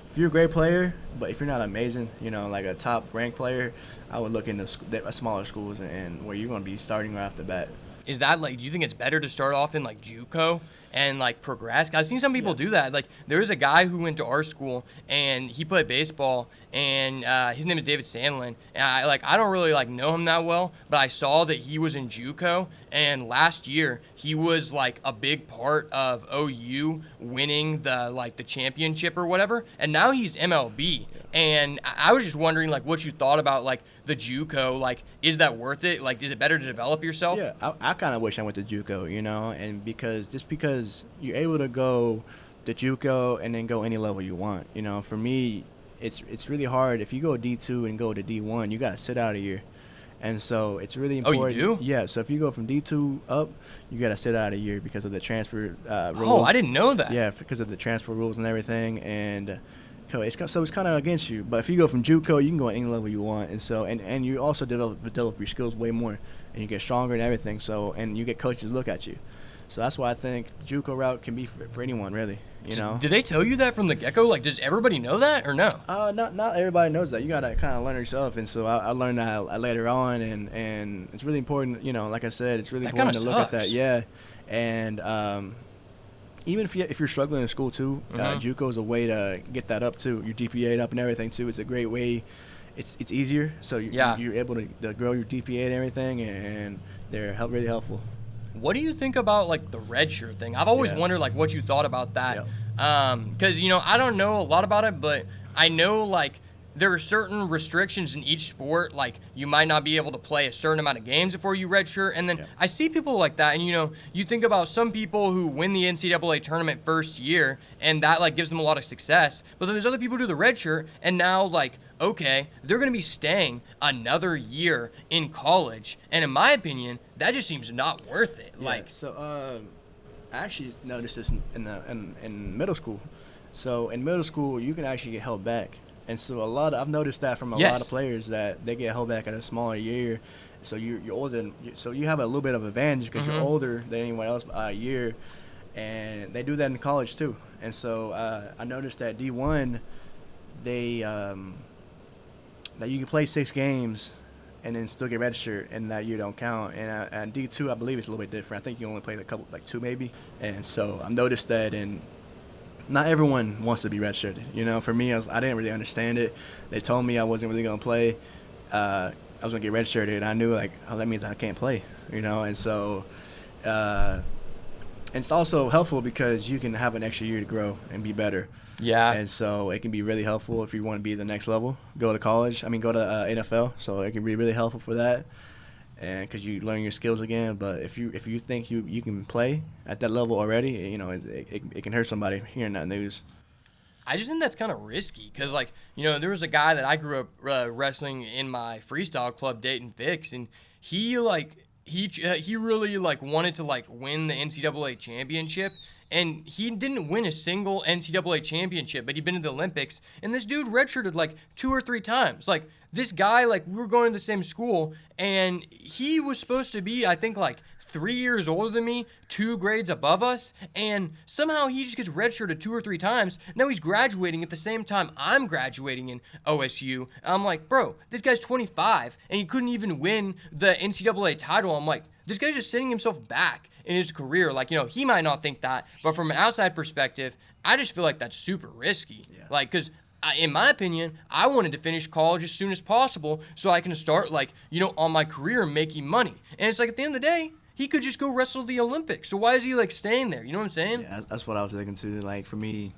B: if you're a great player, but if you're not amazing, like a top ranked player, I would look into smaller schools and where you're going to be starting right off the bat.
A: Is that do you think it's better to start off in JUCO and progress? I've seen some people do that. There was a guy who went to our school and he played baseball, and his name is David Sandlin. And I don't really know him that well, but I saw that he was in JUCO, and last year he was a big part of OU winning the championship or whatever, and now he's MLB. And I was just wondering what you thought about the JUCO. Is that worth it? Is it better to develop yourself?
B: Yeah, I kind of wish I went to JUCO, and because you're able to go to JUCO and then go any level you want. For me, it's really hard. If you go D2 and go to D1, you got to sit out a year. And so it's really important.
A: Oh, you do?
B: Yeah, so if you go from D2 up, you got to sit out a year because of the transfer rules.
A: Oh, I didn't know that.
B: Yeah, because of the transfer rules and everything. And it's kind of against you. But if you go from JUCO, you can go at any level you want. And so and you also develop your skills way more, and you get stronger and everything. So, and you get coaches look at you. So that's why I think JUCO route can be for anyone, really.
A: Did they tell you that from the get-go? Does everybody know that or no?
B: Not everybody knows that. You gotta kind of learn it yourself, and so I learned that later on, and it's really important. Like I said, it's really important to look at that. Yeah, and even if you're struggling in school too, JUCO is a way to get that up too. Your GPA up and everything too. It's a great way. It's easier, so you're able to grow your GPA and everything, and they're really helpful.
A: What do you think about the red shirt thing? I've always wondered what you thought about that. Because I don't know a lot about it, but I know there are certain restrictions in each sport. You might not be able to play a certain amount of games before you redshirt. And then I see people like that, and you think about some people who win the NCAA tournament first year, and that gives them a lot of success. But then there's other people who do the redshirt, and now okay, they're going to be staying another year in college, and in my opinion, that just seems not worth it.
B: So I actually noticed this in middle school. So in middle school, you can actually get held back. And so I've noticed that from a lot of players that they get held back at a smaller year. So you're older, so you have a little bit of advantage because you're older than anyone else by a year, and they do that in college too. And so I noticed that D1, that you can play 6 games and then still get registered, and that year don't count. And D2, I believe it's a little bit different. I think you only play 2 maybe. And so I've noticed that, and not everyone wants to be redshirted. For me, I didn't really understand it. They told me I wasn't really going to play. I was going to get redshirted, and I knew that means I can't play. And so And it's also helpful because you can have an extra year to grow and be better.
A: Yeah.
B: And so it can be really helpful if you want to be the next level. Go to college. I mean, go to NFL. So it can be really helpful for that, and because you learn your skills again. But if you think you can play at that level already, you know, it can hurt somebody hearing that news.
A: I just think that's kind of risky because, like, you know, there was a guy that I grew up wrestling in my freestyle club, Dayton Fix, and he really like wanted to like win the NCAA championship, and he didn't win a single NCAA championship, but he'd been to the Olympics, and this dude redshirted like 2 or 3 times. Like, this guy, like, we were going to the same school, and he was supposed to be, I think, like 3 years older than me, 2 grades above us, and somehow he just gets redshirted 2 or 3 times. Now he's graduating at the same time I'm graduating in OSU. I'm like, bro, this guy's 25, and he couldn't even win the NCAA title. I'm like, this guy's just setting himself back in his career. Like, you know, he might not think that, but from an outside perspective, I just feel like that's super risky.
B: Yeah.
A: Like, because in my opinion, I wanted to finish college as soon as possible so I can start, like, you know, on my career and making money. And it's like, at the end of the day, he could just go wrestle the Olympics. So why is he, like, staying there? You know what I'm saying?
B: Yeah, that's what I was thinking too. Like, for me,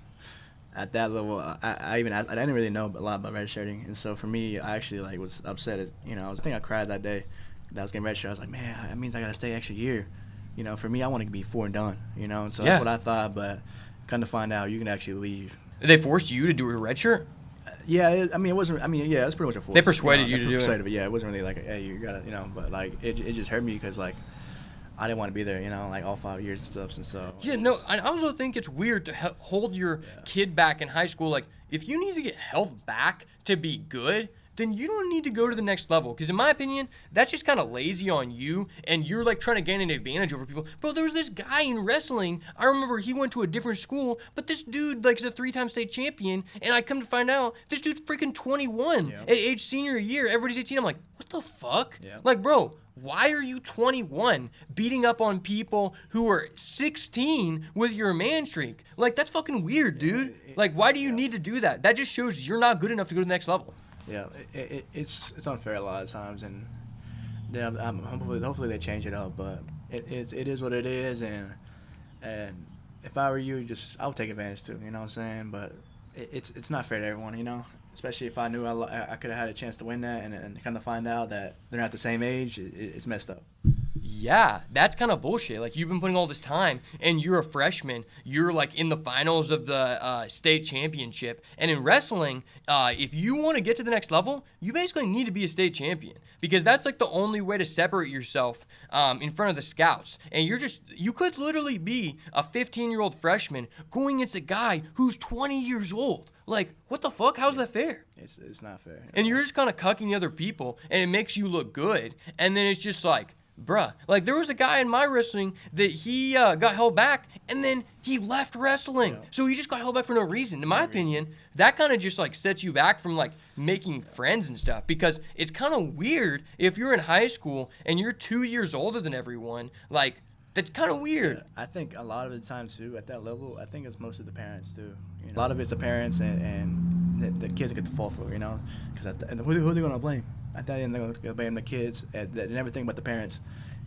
B: at that level, I didn't really know a lot about redshirting, and so for me, I actually like was upset. You know, I think I cried that day that I was getting redshirted. I was like, man, that means I got to stay extra year. You know, for me, I want to be 4 and done. You know, and so that's what I thought. But come to find out, you can actually leave.
A: They forced you to do a red shirt?
B: Yeah, it wasn't. I mean, yeah, it's pretty much a force.
A: They persuaded you to do it.
B: But yeah, it wasn't really like, hey, you gotta, you know. But like, it just hurt me because like, I didn't want to be there, you know, like all 5 years and stuff. And so
A: yeah, no, I also think it's weird to hold your kid back in high school. Like, if you need to get held back to be good, then you don't need to go to the next level. Because in my opinion, that's just kind of lazy on you, and you're like trying to gain an advantage over people. Bro, there was this guy in wrestling. I remember he went to a different school, but this dude like is a 3-time state champion, and I come to find out this dude's freaking 21 at age senior year. Everybody's 18. I'm like, what the fuck?
B: Yeah.
A: Like, bro, why are you 21 beating up on people who are 16 with your man streak? Like, that's fucking weird, dude. Like, why do you need to do that? That just shows you're not good enough to go to the next level.
B: Yeah, it's unfair a lot of times, and yeah, hopefully they change it up. But it is what it is, and if I were you, I would take advantage too. You know what I'm saying? But it's not fair to everyone, you know. Especially if I knew I could have had a chance to win that, and kind of find out that they're not the same age, it's messed up.
A: Yeah, that's kind of bullshit. Like, you've been putting all this time, and you're a freshman. You're, like, in the finals of the state championship. And in wrestling, if you want to get to the next level, you basically need to be a state champion. Because that's, like, the only way to separate yourself in front of the scouts. And you could literally be a 15-year-old freshman going against a guy who's 20 years old. Like, what the fuck? How's that fair?
B: It's not fair.
A: And you're just kind of cucking the other people, and it makes you look good. And then it's just like, bruh. Like, there was a guy in my wrestling that he got held back, and then he left wrestling.
B: Yeah.
A: So he just got held back for no reason. In my opinion, that kind of just, like, sets you back from, like, making friends and stuff. Because it's kind of weird if you're in high school and you're 2 years older than everyone. Like, that's kind of weird.
B: Yeah, I think a lot of the time, too, at that level, I think it's mostly the parents, too. You know? A lot of it's the parents and the kids get the fall for, you know? Because who are they going to blame? At the end, they're going to blame the kids. They never think about the parents.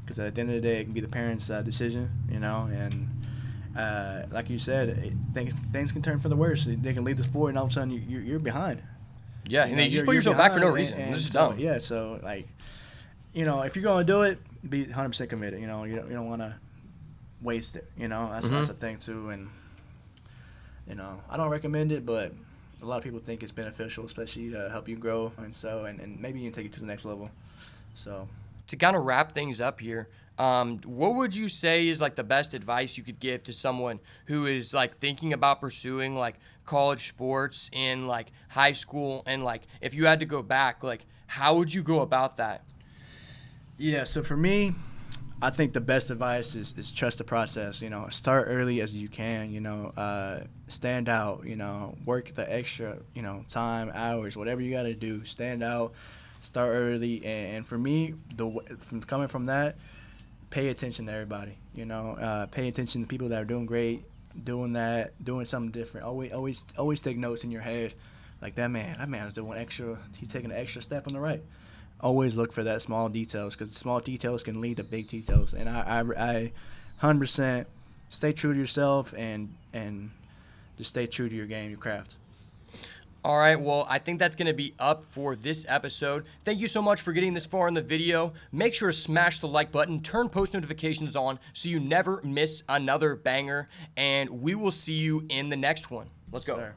B: Because at the end of the day, it can be the parents' decision, you know? And like you said, things can turn for the worse. They can leave the sport, and all of a sudden, you're behind.
A: Yeah, and then you just put yourself back for no reason. This is dumb.
B: Yeah, so, like, you know, if you're going to do it, be 100% committed. You know, you don't want to waste it. You know, that's the thing too. And you know, I don't recommend it, but a lot of people think it's beneficial, especially to help you grow, and maybe you can take it to the next level. So
A: to kind of wrap things up here, what would you say is like the best advice you could give to someone who is like thinking about pursuing like college sports in like high school, and like if you had to go back, like how would you go about that?
B: Yeah, so for me, I think the best advice is trust the process. You know, start early as you can. You know, stand out. You know, work the extra. You know, time, hours, whatever you got to do. Stand out, start early, and for me, coming from that, pay attention to everybody. You know, pay attention to people that are doing great, doing something different. Always take notes in your head, like that man is doing extra. He's taking an extra step on the right. always look for that small details, because small details can lead to big details. And I 100% stay true to yourself and just stay true to your game, your craft.
A: All right, well, I think that's going to be up for this episode. Thank you so much for getting this far in the video. Make sure to smash the like button, turn post notifications on so you never miss another banger, and we will see you in the next one. Let's go.
B: Sir.